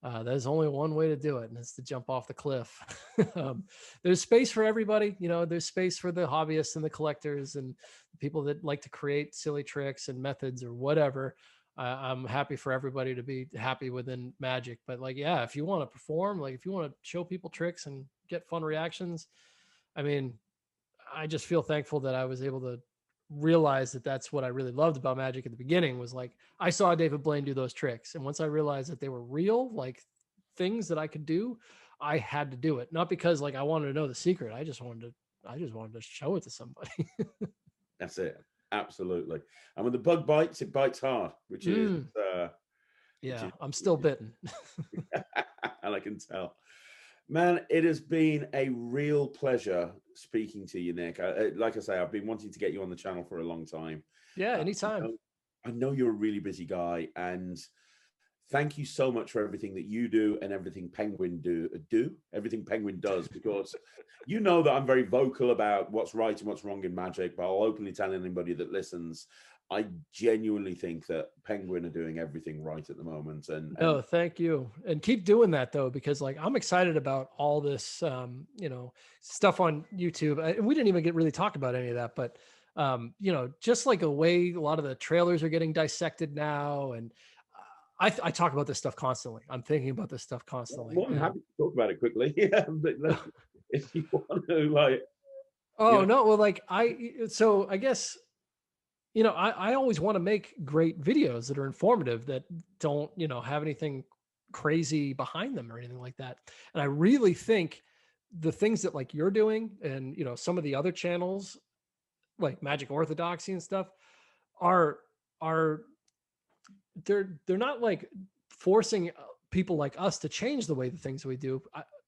there's only one way to do it, and it's to jump off the cliff. There's space for everybody. There's space for the hobbyists and the collectors and people that like to create silly tricks and methods or whatever. I'm happy for everybody to be happy within magic. But if you want to perform, if you want to show people tricks and get fun reactions, I mean, I just feel thankful that I was able to realize that that's what I really loved about magic at the beginning. Was I saw David Blaine do those tricks, and once I realized that they were real, things that I could do, I had to do it. Not because I wanted to know the secret. I just wanted to show it to somebody. That's it. Absolutely. And when the bug bites, it bites hard, which is I'm still bitten. And I can tell. Man, it has been a real pleasure speaking to you, Nick. Like I say, I've been wanting to get you on the channel for a long time. Yeah, anytime. I know you're a really busy guy, and thank you so much for everything that you do and everything Penguin everything Penguin does, because that I'm very vocal about what's right and what's wrong in magic, but I'll openly tell anybody that listens, I genuinely think that Penguin are doing everything right at the moment. And no, thank you. And keep doing that though, because I'm excited about all this, stuff on YouTube. And we didn't even really talk about any of that, but just a way a lot of the trailers are getting dissected now. And I talk about this stuff constantly. I'm thinking about this stuff constantly. Well, I'm happy to talk about it quickly. Yeah, but if you want to, no, well, I guess, I always want to make great videos that are informative, that don't, have anything crazy behind them or anything like that. And I really think the things that you're doing and, some of the other channels like Magic Orthodoxy and stuff are they're not forcing people like us to change the way the things we do.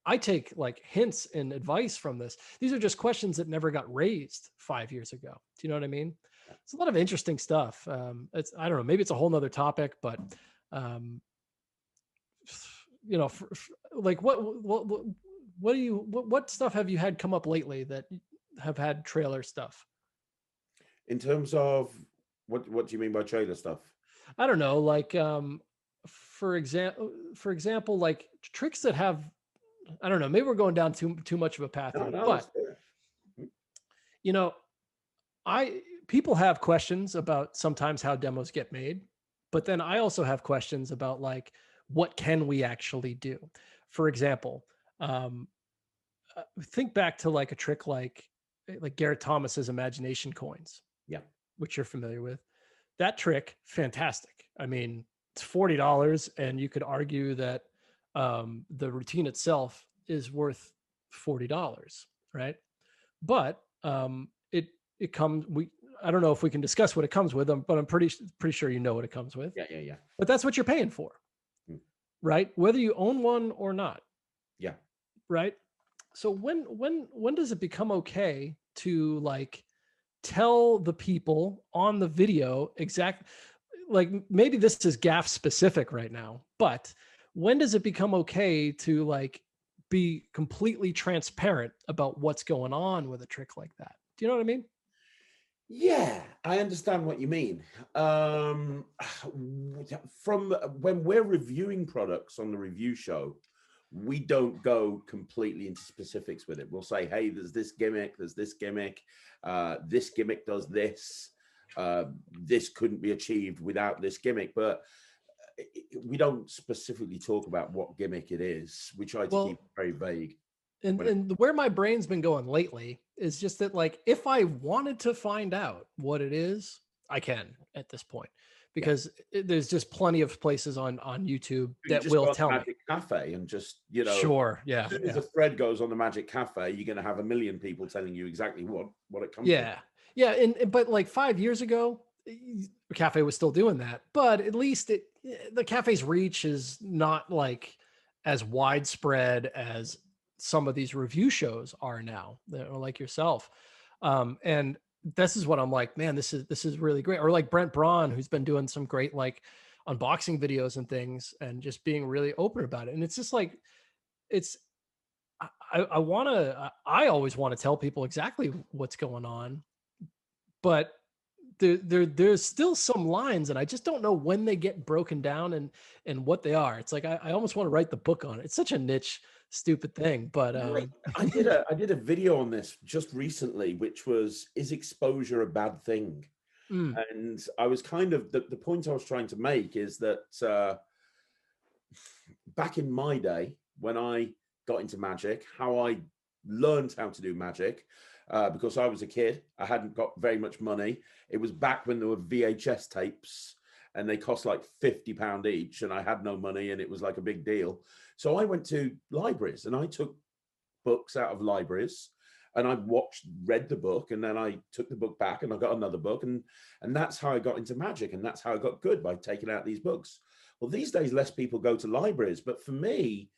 I take hints and advice from this. These are just questions that never got raised 5 years ago. Do you know what I mean? It's a lot of interesting stuff. I don't know, maybe it's a whole nother topic, but what stuff have you had come up lately that have had trailer stuff? In terms of what do you mean by trailer stuff? I don't know, for example, tricks that have, I don't know, maybe we're going down too much of a path here, but people have questions about sometimes how demos get made, but then I also have questions about what can we actually do? For example, think back to a trick like Garrett Thomas's imagination coins, which you're familiar with. That trick, fantastic. I mean, it's $40, and you could argue that the routine itself is worth $40, right? But it comes. I don't know if we can discuss what it comes with, but I'm pretty sure you know what it comes with. Yeah. But that's what you're paying for, right? Whether you own one or not. Yeah. Right. So when does it become okay to tell the people on the video exactly, maybe this is gaff specific right now, but when does it become okay to be completely transparent about what's going on with a trick like that. Do you know what I mean? Yeah, I understand what you mean. From when we're reviewing products on the review show, we don't go completely into specifics with it. We'll say, hey, there's this gimmick, this gimmick does this, this couldn't be achieved without this gimmick. But we don't specifically talk about what gimmick it is. We try to keep it very vague. And where my brain's been going lately is just that, like, if I wanted to find out what it is, I can at this point, because there's just plenty of places on YouTube that will tell me. Magic Cafe and just, Sure, yeah. As soon as the thread goes on the Magic Cafe, you're going to have a million people telling you exactly what it comes from. Yeah, and but like 5 years ago, the cafe was still doing that, but at least the cafe's reach is not like as widespread as some of these review shows are now, that are like yourself. And this is what I'm like, man, this is really great. Or like Brent Braun, who's been doing some great like unboxing videos and things, and just being really open about it. And it's just like, I always want to tell people exactly what's going on, but there's still some lines, and I just don't know when they get broken down and what they are. It's like I almost want to write the book on it. It's such a niche, stupid thing, but I did a video on this just recently, which was, is exposure a bad thing? And I was kind of, the point I was trying to make is that back in my day, when I got into magic, how I learned how to do magic, because I was a kid, I hadn't got very much money. It was back when there were VHS tapes and they cost like £50 each, and I had no money, and it was like a big deal. So I went to libraries and I took books out of libraries, and I read the book, and then I took the book back and I got another book, and that's how I got into magic, and that's how I got good, by taking out these books. Well, these days less people go to libraries, but for me,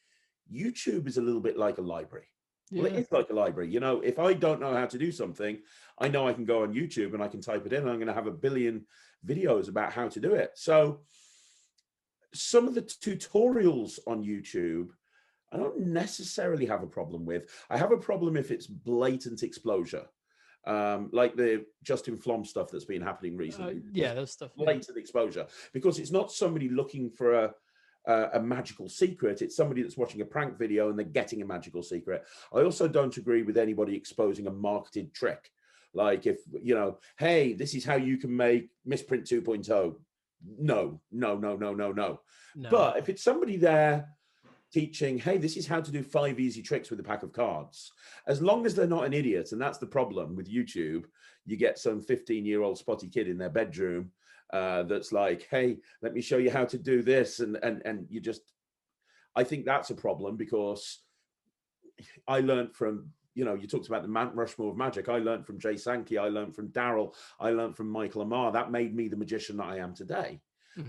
YouTube is a little bit like a library. Well, it is like a library. If I don't know how to do something, I know I can go on YouTube and I can type it in, and I'm going to have a billion videos about how to do it. So some of the tutorials on YouTube, I don't necessarily have a problem with. I have a problem if it's blatant exposure, like the Justin Flom stuff that's been happening recently. That stuff. Blatant exposure, because it's not somebody looking for a magical secret. It's somebody that's watching a prank video and they're getting a magical secret. I also don't agree with anybody exposing a marketed trick. Like, if, hey, this is how you can make Misprint 2.0. No. But if it's somebody there teaching, hey, this is how to do 5 easy tricks with a pack of cards, as long as they're not an idiot, and that's the problem with YouTube, you get some 15-year-old spotty kid in their bedroom that's like, hey, let me show you how to do this, and you just, I think that's a problem, because I learned from, you talked about the Mount Rushmore of magic. I learned from Jay Sankey, I learned from Daryl, I learned from Michael Amar. That made me the magician that I am today,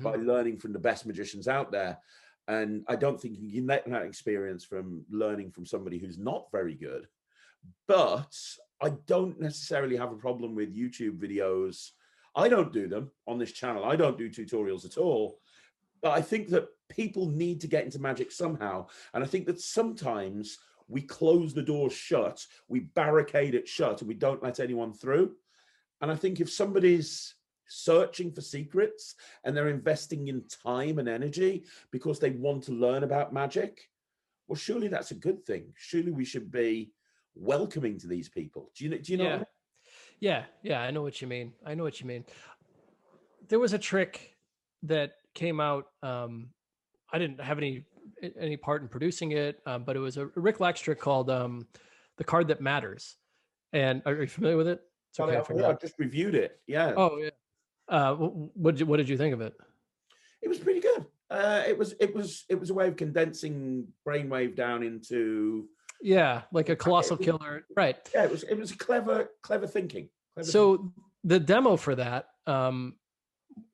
by learning from the best magicians out there. And I don't think you can get that experience from learning from somebody who's not very good. But I don't necessarily have a problem with YouTube videos. I don't do them on this channel. I don't do tutorials at all. But I think that people need to get into magic somehow. And I think that sometimes we close the doors shut, we barricade it shut, and we don't let anyone through. And I think if somebody's searching for secrets and they're investing in time and energy because they want to learn about magic, well, surely that's a good thing. Surely we should be welcoming to these people. Do you know what I mean? Yeah, I know what you mean. There was a trick that came out. I didn't have any part in producing it, but it was a Rick Lax trick called The Card That Matters. And are you familiar with it? It's okay. I just reviewed it. Yeah. Oh yeah. What did you think of it? It was pretty good. It was a way of condensing brainwave down into, like a colossal killer, right? Yeah, it was clever thinking. The demo for that,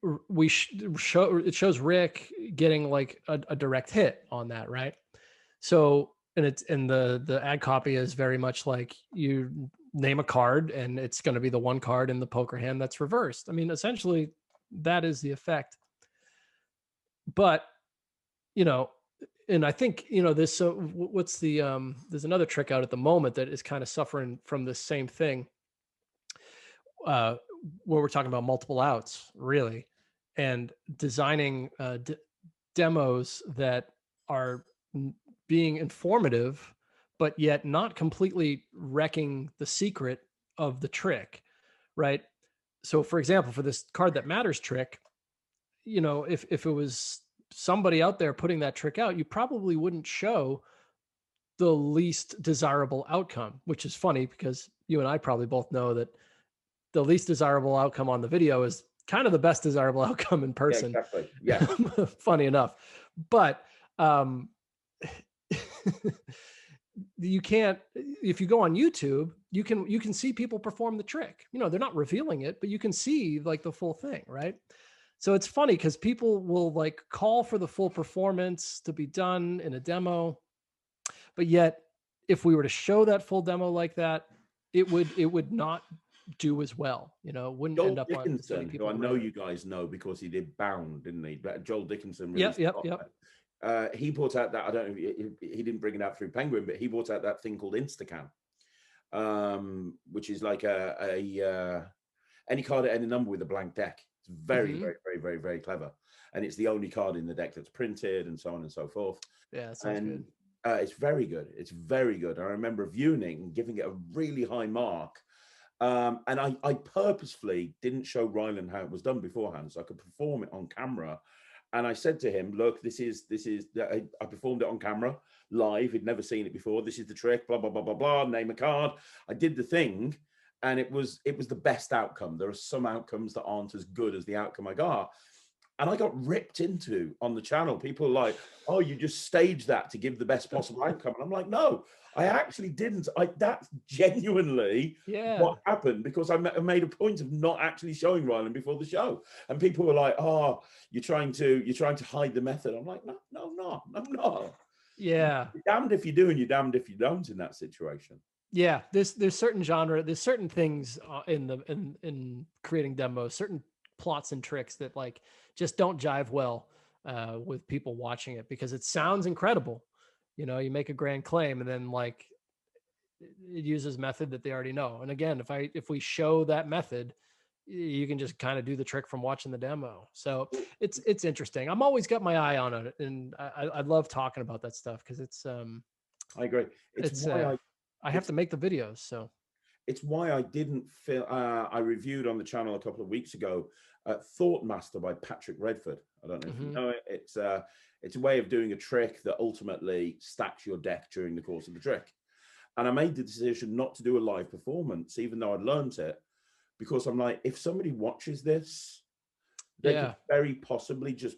it shows Rick getting like a direct hit on that, right? So, and the ad copy is very much like, you name a card and it's going to be the one card in the poker hand that's reversed. I mean, essentially that is the effect. But, And I think, you know, this, so what's the, there's another trick out at the moment that is kind of suffering from the same thing, uh, where we're talking about multiple outs, really, and designing demos that are being informative, but yet not completely wrecking the secret of the trick, right? So, for example, for this card that matters trick, you know, if it was somebody out there putting that trick out, you probably wouldn't show the least desirable outcome, which is funny because you and I probably both know that the least desirable outcome on the video is kind of the best desirable outcome in Yeah, person. exactly. Yeah. Funny enough. But um you can't, if you go on YouTube, you can see people perform the trick. You know, they're not revealing it, but you can see like the full thing, right? So it's funny because people will like call for the full performance to be done in a demo, but yet if we were to show that full demo like that, it would not do as well. You know, it wouldn't end Joel up on as many Dickinson, who people I on know radar. you guys know because he did Bound, didn't he? But Joel Dickinson Yep, released yep, yep. he brought out that, I don't know, he didn't bring it out through Penguin, but he brought out that thing called Instacam, which is like any card at any number with a blank deck. It's very, Hmm. very, very, very, very clever. And it's the only card in the deck that's printed and so on and so forth. Yeah, that sounds And good. it's very good. It's very good. I remember viewing it and giving it a really high mark. And I purposefully didn't show Ryland how it was done beforehand so I could perform it on camera. And I said to him, look, this is I performed it on camera live. He'd never seen it before. This is the trick, blah, blah, blah, blah, blah, name a card. I did the thing and it was the best outcome. There are some outcomes that aren't as good as the outcome I got. And I got ripped into on the channel. People are like, oh, you just staged that to give the best possible outcome. And I'm like, no, I actually didn't. That's genuinely Yeah. what happened because I made a point of not actually showing Ryland before the show. And people were like, oh, you're trying to hide the method. I'm like, no, I'm not. Yeah. You're damned if you do and you're damned if you don't in that situation. Yeah. There's certain genre, there's certain things in creating demos, certain plots and tricks that like just don't jive well with people watching it because it sounds incredible. You know, you make a grand claim and then like it uses method that they already know. And again, if we show that method, you can just kind of do the trick from watching the demo. So it's interesting. I'm always got my eye on it, and I love talking about that stuff because I agree. It's it's why I have it's to make the videos. So it's why I didn't feel. I reviewed on the channel a couple of weeks ago, Thought Master by Patrick Redford. I don't know if you mhm. know it. It's a way of doing a trick that ultimately stacks your deck during the course of the trick. And I made the decision not to do a live performance, even though I'd learned it, because I'm like, if somebody watches this, they could Yeah, very possibly just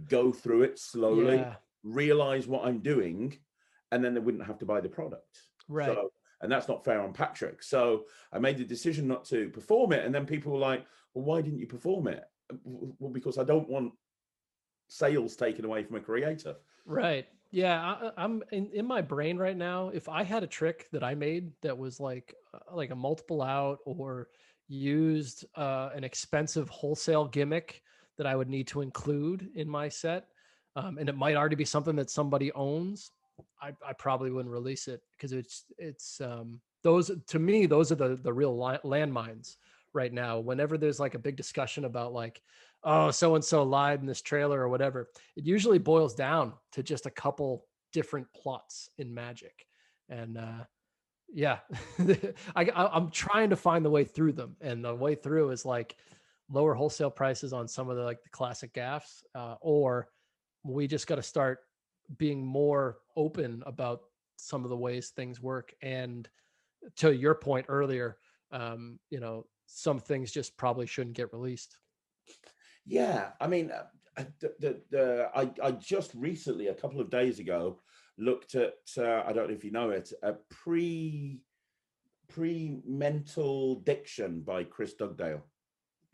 go through it slowly, yeah, realize what I'm doing, and then they wouldn't have to buy the product. right. So, and that's not fair on Patrick. So I made the decision not to perform it. And then people were like, well, why didn't you perform it? Well, because I don't want sales taken away from a creator. Right. Yeah, I'm in my brain right now. If I had a trick that I made that was like a multiple out or used an expensive wholesale gimmick that I would need to include in my set, and it might already be something that somebody owns, I probably wouldn't release it because it's those to me those are the real landmines right now. Whenever there's like a big discussion about like, oh, so and so lied in this trailer or whatever, it usually boils down to just a couple different plots in Magic. And yeah, I'm trying to find the way through them. And the way through is like lower wholesale prices on some of the like the classic gaffs, or we just got to start being more open about some of the ways things work. And to your point earlier, you know, some things just probably shouldn't get released. Yeah, I mean, I just recently, a couple of days ago, looked at I don't know if you know it, a pre mental diction by Chris Dugdale.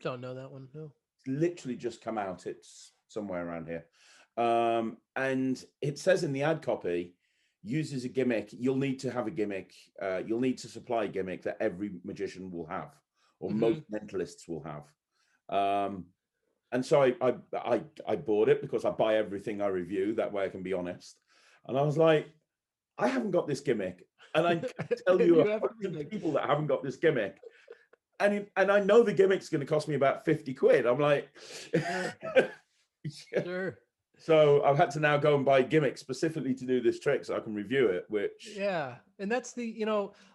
Don't know that one. No. It's literally just come out. It's somewhere around here, and it says in the ad copy, uses a gimmick. You'll need to have a gimmick. You'll need to supply a gimmick that every magician will have, or Mm-hmm. most mentalists will have. Um, And so I bought it because I buy everything I review. That way I can be honest. And I was like, I haven't got this gimmick. And I can tell you You have 100 everything. people that haven't got this gimmick. And I know the gimmick's going to cost me about 50 quid. I'm like, Sure. yeah. Sure. So I've had to now go and buy gimmicks specifically to do this trick so I can review it, which Yeah. And that's the,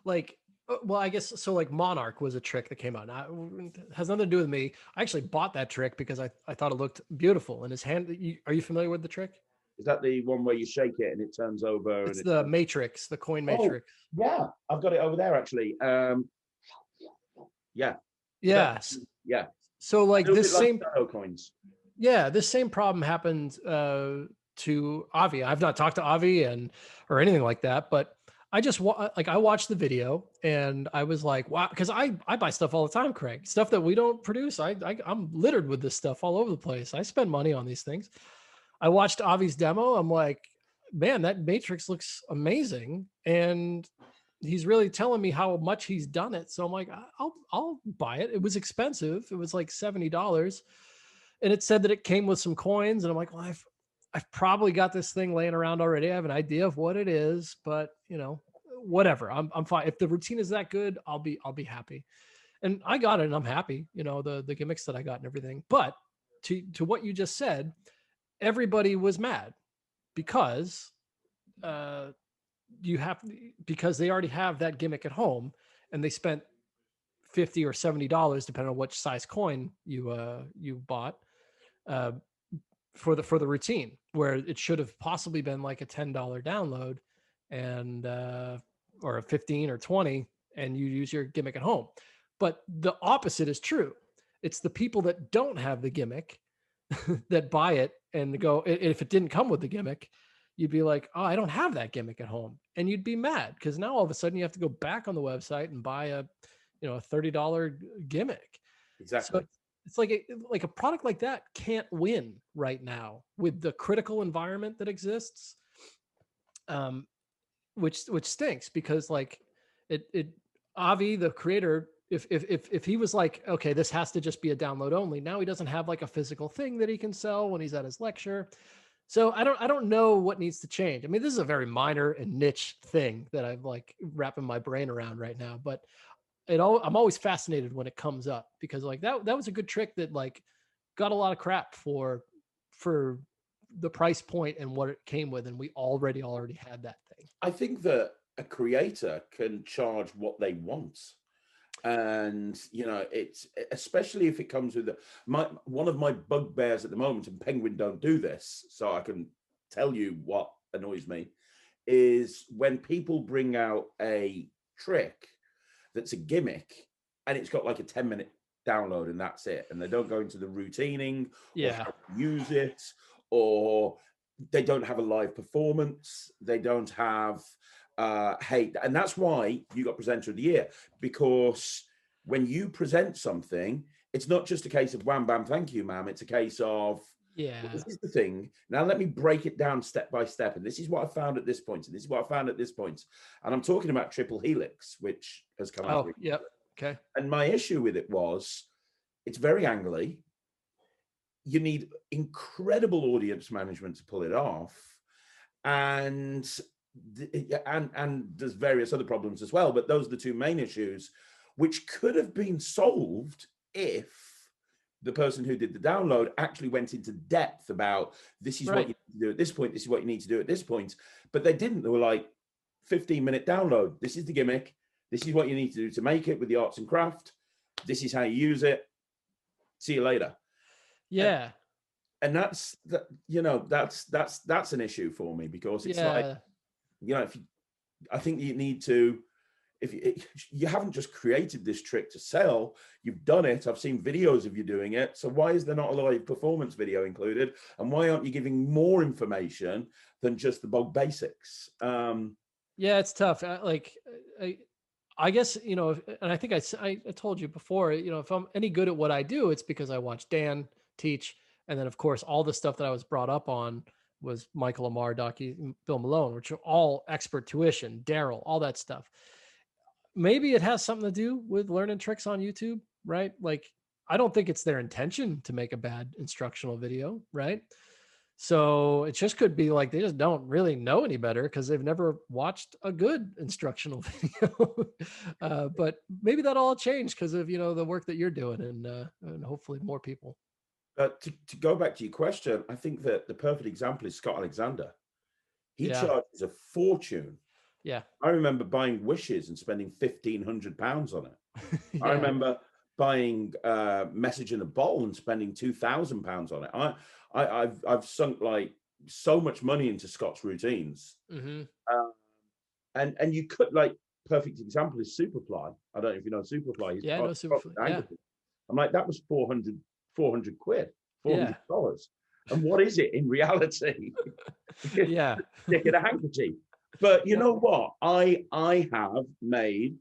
like, well, I guess so. Like Monarch was a trick that came out. Now, it has nothing to do with me. I actually bought that trick because I thought it looked beautiful. And his hand, are you familiar with the trick? is that the one where you shake it and it turns over and It's it the Matrix, the coin oh Matrix. yeah, I've got it over there actually. Yeah. That, Yes. yeah. So A like little this bit like same, shadow coins. yeah, this same problem happened to Avi. I've not talked to Avi or anything like that, but I just like I watched the video and I was like, wow, because I buy stuff all the time, Craig. Stuff that we don't produce. I'm littered with this stuff all over the place. I spend money on these things. I watched Avi's demo. I'm like, man, that Matrix looks amazing, and he's really telling me how much he's done it. So I'm like, I'll buy it. It was expensive. It was like $70, and it said that it came with some coins. And I'm like, well, I've probably got this thing laying around already. I have an idea of what it is, but whatever. I'm fine. If the routine is that good, I'll be happy. And I got it, and I'm happy. The gimmicks that I got and everything. But to what you just said, everybody was mad because because they already have that gimmick at home, and they spent $50 or $70 depending on which size coin you bought uh, for the routine, where it should have possibly been like a $10 download and or a 15 or 20, and you use your gimmick at home. But the opposite is true. It's the people that don't have the gimmick that buy it and go, if it didn't come with the gimmick, you'd be like, oh, I don't have that gimmick at home. And you'd be mad because now all of a sudden you have to go back on the website and buy a $30 gimmick. Exactly. So it's like a product like that can't win right now with the critical environment that exists, which stinks because like it Avi, the creator, if he was like, okay, this has to just be a download only, now he doesn't have like a physical thing that he can sell when he's at his lecture. So I don't know what needs to change. I mean, this is a very minor and niche thing that I'm like wrapping my brain around right now, but I'm always fascinated when it comes up because like that was a good trick that like got a lot of crap for the price point and what it came with, and we already had that thing. I think that a creator can charge what they want. And it's especially if it comes with one of my bugbears at the moment, and Penguin don't do this, so I can tell you what annoys me, is when people bring out a trick that's a gimmick and it's got like a 10-minute download and that's it, and they don't go into the routining or how to use it, or they don't have a live performance, they don't have hate. And that's why you got presenter of the year, because when you present something, it's not just a case of wham bam thank you ma'am, it's a case of well, this is the thing, now let me break it down step by step, and this is what I found at this point, and this is what I found at this point. And I'm talking about Triple Helix, which has come out. Yep. Okay. And my issue with it was it's very angly, you need incredible audience management to pull it off, and there's various other problems as well, but those are the two main issues, which could have been solved if the person who did the download actually went into depth about this is what you need to do at this point, this is what you need to do at this point. But they didn't. They were like 15-minute download, this is the gimmick, this is what you need to do to make it with the arts and craft, this is how you use it, see you later. Yeah. And that's an issue for me, because it's like, I think you need to, if you haven't just created this trick to sell, you've done it. I've seen videos of you doing it. So why is there not a live performance video included? And why aren't you giving more information than just the bog basics? Yeah, it's tough. I guess, and I think I told you before, if I'm any good at what I do, it's because I watch Dan teach. And then, of course, all the stuff that I was brought up on was Michael Amar, Bill Malone, which are all expert tuition, Daryl, all that stuff. Maybe it has something to do with learning tricks on YouTube, right? Like I don't think it's their intention to make a bad instructional video, right? So it just could be like they just don't really know any better because they've never watched a good instructional video. But maybe that'll all change because of the work that you're doing, and hopefully more people. To go back to your question, I think that the perfect example is Scott Alexander. He Yeah, charges a fortune. yeah, I remember buying Wishes and spending £1,500 on it. I yeah, remember buying Message in a Bottle and spending £2,000 on it. I've sunk like so much money into Scott's routines. hmm Uh, and you could, like, perfect example is Superfly. I don't know if you know Superfly. He's yeah. No super. Yeah, I'm like, that was 400 quid, yeah, $400. And what is it in reality? yeah. Stick in a handkerchief. But you Yep. know what? I have made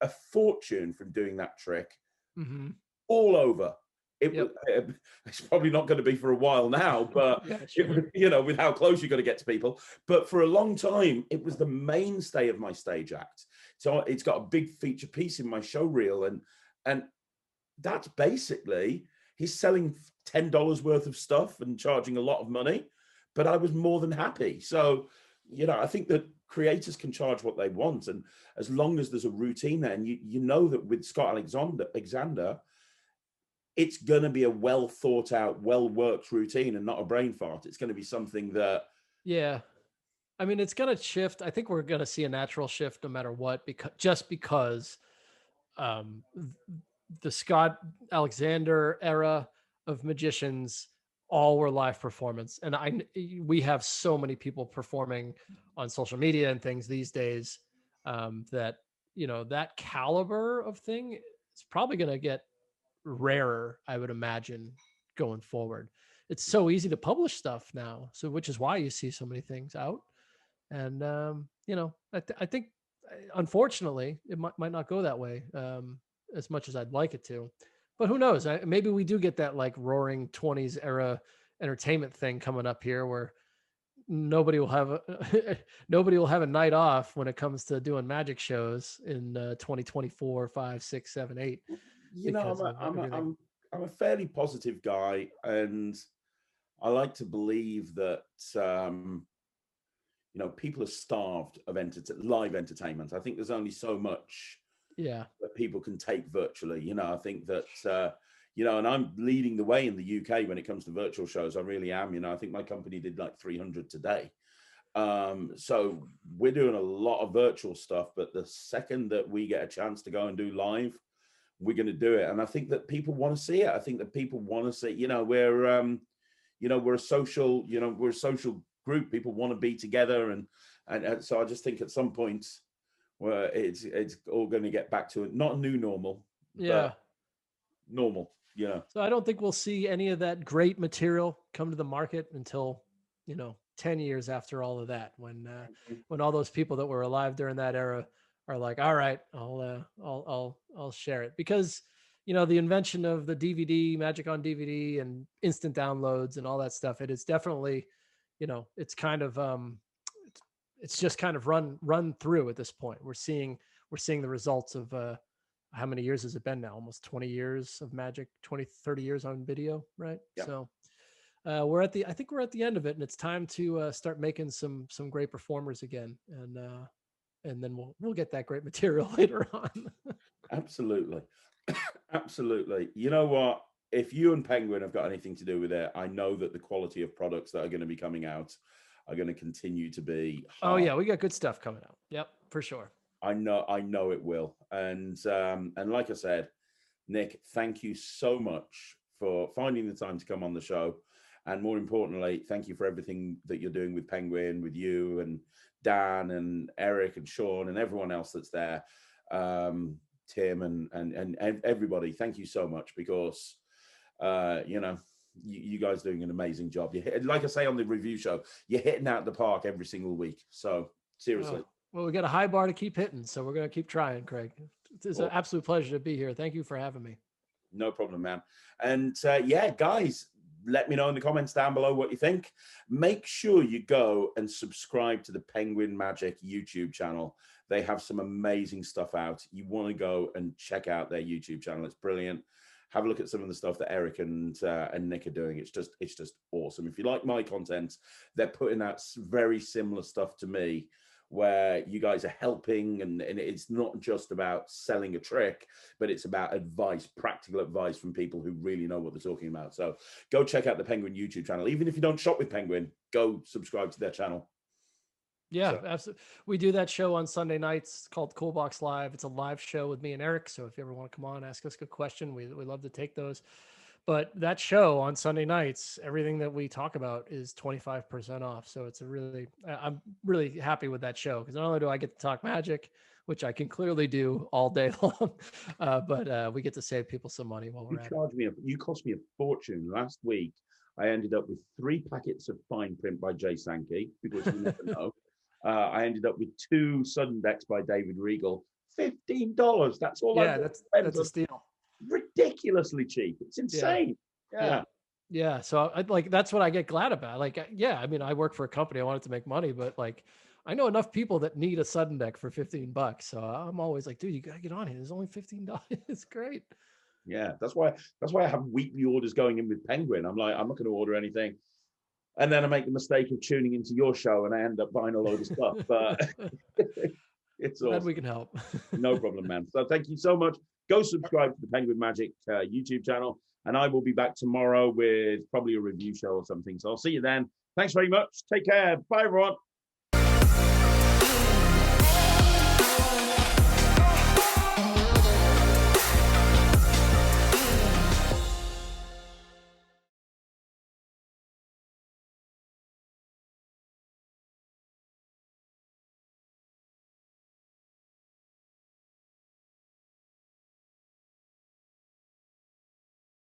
a fortune from doing that trick hmm all over. It was, Yep. it's probably not going to be for a while now, but Yeah, sure. with how close you're going to get to people. But for a long time, it was the mainstay of my stage act. So it's got a big feature piece in my show reel, and that's basically, he's selling $10 worth of stuff and charging a lot of money, but I was more than happy. So, I think that creators can charge what they want, and as long as there's a routine there, and you know that with Scott Alexander, it's going to be a well thought out, well worked routine and not a brain fart. It's going to be something that, Yeah. I mean, it's going to shift. I think we're going to see a natural shift no matter what, because um, the Scott Alexander era of magicians all were live performance, and we have so many people performing on social media and things these days, that that caliber of thing is probably going to get rarer, I would imagine, going forward. It's so easy to publish stuff now, so which is why you see so many things out. And I think, unfortunately, it might not go that way, as much as I'd like it to. But who knows? Maybe we do get that like roaring 20s era entertainment thing coming up here, where nobody will have nobody will have a night off when it comes to doing magic shows in 2024, 5, 6, 7, 8, I'm because a, of I'm a, everything. I'm a fairly positive guy, and I like to believe that people are starved of live entertainment. I think there's only so much Yeah. that people can take virtually. I think that and I'm leading the way in the UK when it comes to virtual shows. I really am. I think my company did like 300 today. So we're doing a lot of virtual stuff, but the second that we get a chance to go and do live, we're going to do it. And I think that people want to see it. I think that people want to see, we're a social, we're a social group. People want to be together. And so I just think at some point where it's all going to get back to it, not a new normal, but Yeah. normal, So I don't think we'll see any of that great material come to the market until 10 years after all of that, when all those people that were alive during that era are like, all right, I'll share it, because the invention of the DVD, magic on DVD, and instant downloads and all that stuff, it is definitely, it's kind of it's just kind of run through at this point. We're seeing the results of how many years has it been now? Almost 20 years of magic, 20, 30 years on video, right? Yeah. So I think we're at the end of it, and it's time to start making some great performers again, and then we'll get that great material later on. Absolutely. Absolutely. You know what? If you and Penguin have got anything to do with it, I know that the quality of products that are going to be coming out are going to continue to be Oh high. yeah, we got good stuff coming out. Yep, for sure. I know it will. And like I said, Nick, thank you so much for finding the time to come on the show. And more importantly, thank you for everything that you're doing with Penguin, with you and Dan and Eric and Sean and everyone else that's there. Tim and everybody, thank you so much, because you guys are doing an amazing job. Like I say on the review show, you're hitting out the park every single week. So seriously. Oh, well, we got a high bar to keep hitting, so we're going to keep trying, Craig. It's an absolute pleasure to be here. Thank you for having me. No problem, man. And yeah, guys, let me know in the comments down below what you think. Make sure you go and subscribe to the Penguin Magic YouTube channel. They have some amazing stuff out. You want to go and check out their YouTube channel. It's brilliant. have a look at some of the stuff that Eric and Nick are doing. It's just awesome. If you like my content, they're putting out very similar stuff to me, where you guys are helping, and it's not just about selling a trick, but it's about advice, practical advice from people who really know what they're talking about. So go check out the Penguin YouTube channel. Even if you don't shop with Penguin, go subscribe to their channel. Yeah, absolutely. We do that show on Sunday nights called Cool Box Live. It's a live show with me and Eric. So if you ever want to come on, ask us a question, we love to take those. But that show on Sunday nights, everything that we talk about is 25% off. So it's I'm really happy with that show, because not only do I get to talk magic, which I can clearly do all day long, but we get to save people some money while we're at it. You cost me a fortune. Last week, I ended up with 3 packets of fine print by Jay Sankey, because you never know. I ended up with 2 sudden decks by David Regal. $15. That's all. Yeah, that's a steal. Ridiculously cheap. It's insane. Yeah. So that's what I get glad about. I mean, I work for a company. I wanted to make money, but I know enough people that need a sudden deck for $15. So I'm always like, dude, you gotta get on here. There's only $15. It's great. Yeah, that's why I have weekly orders going in with Penguin. I'm like, I'm not going to order anything. And then I make the mistake of tuning into your show, and I end up buying a load of stuff. But it's awesome. Glad we can help. No problem, man. So thank you so much. Go subscribe to the Penguin Magic YouTube channel, and I will be back tomorrow with probably a review show or something. So I'll see you then. Thanks very much. Take care. Bye, everyone.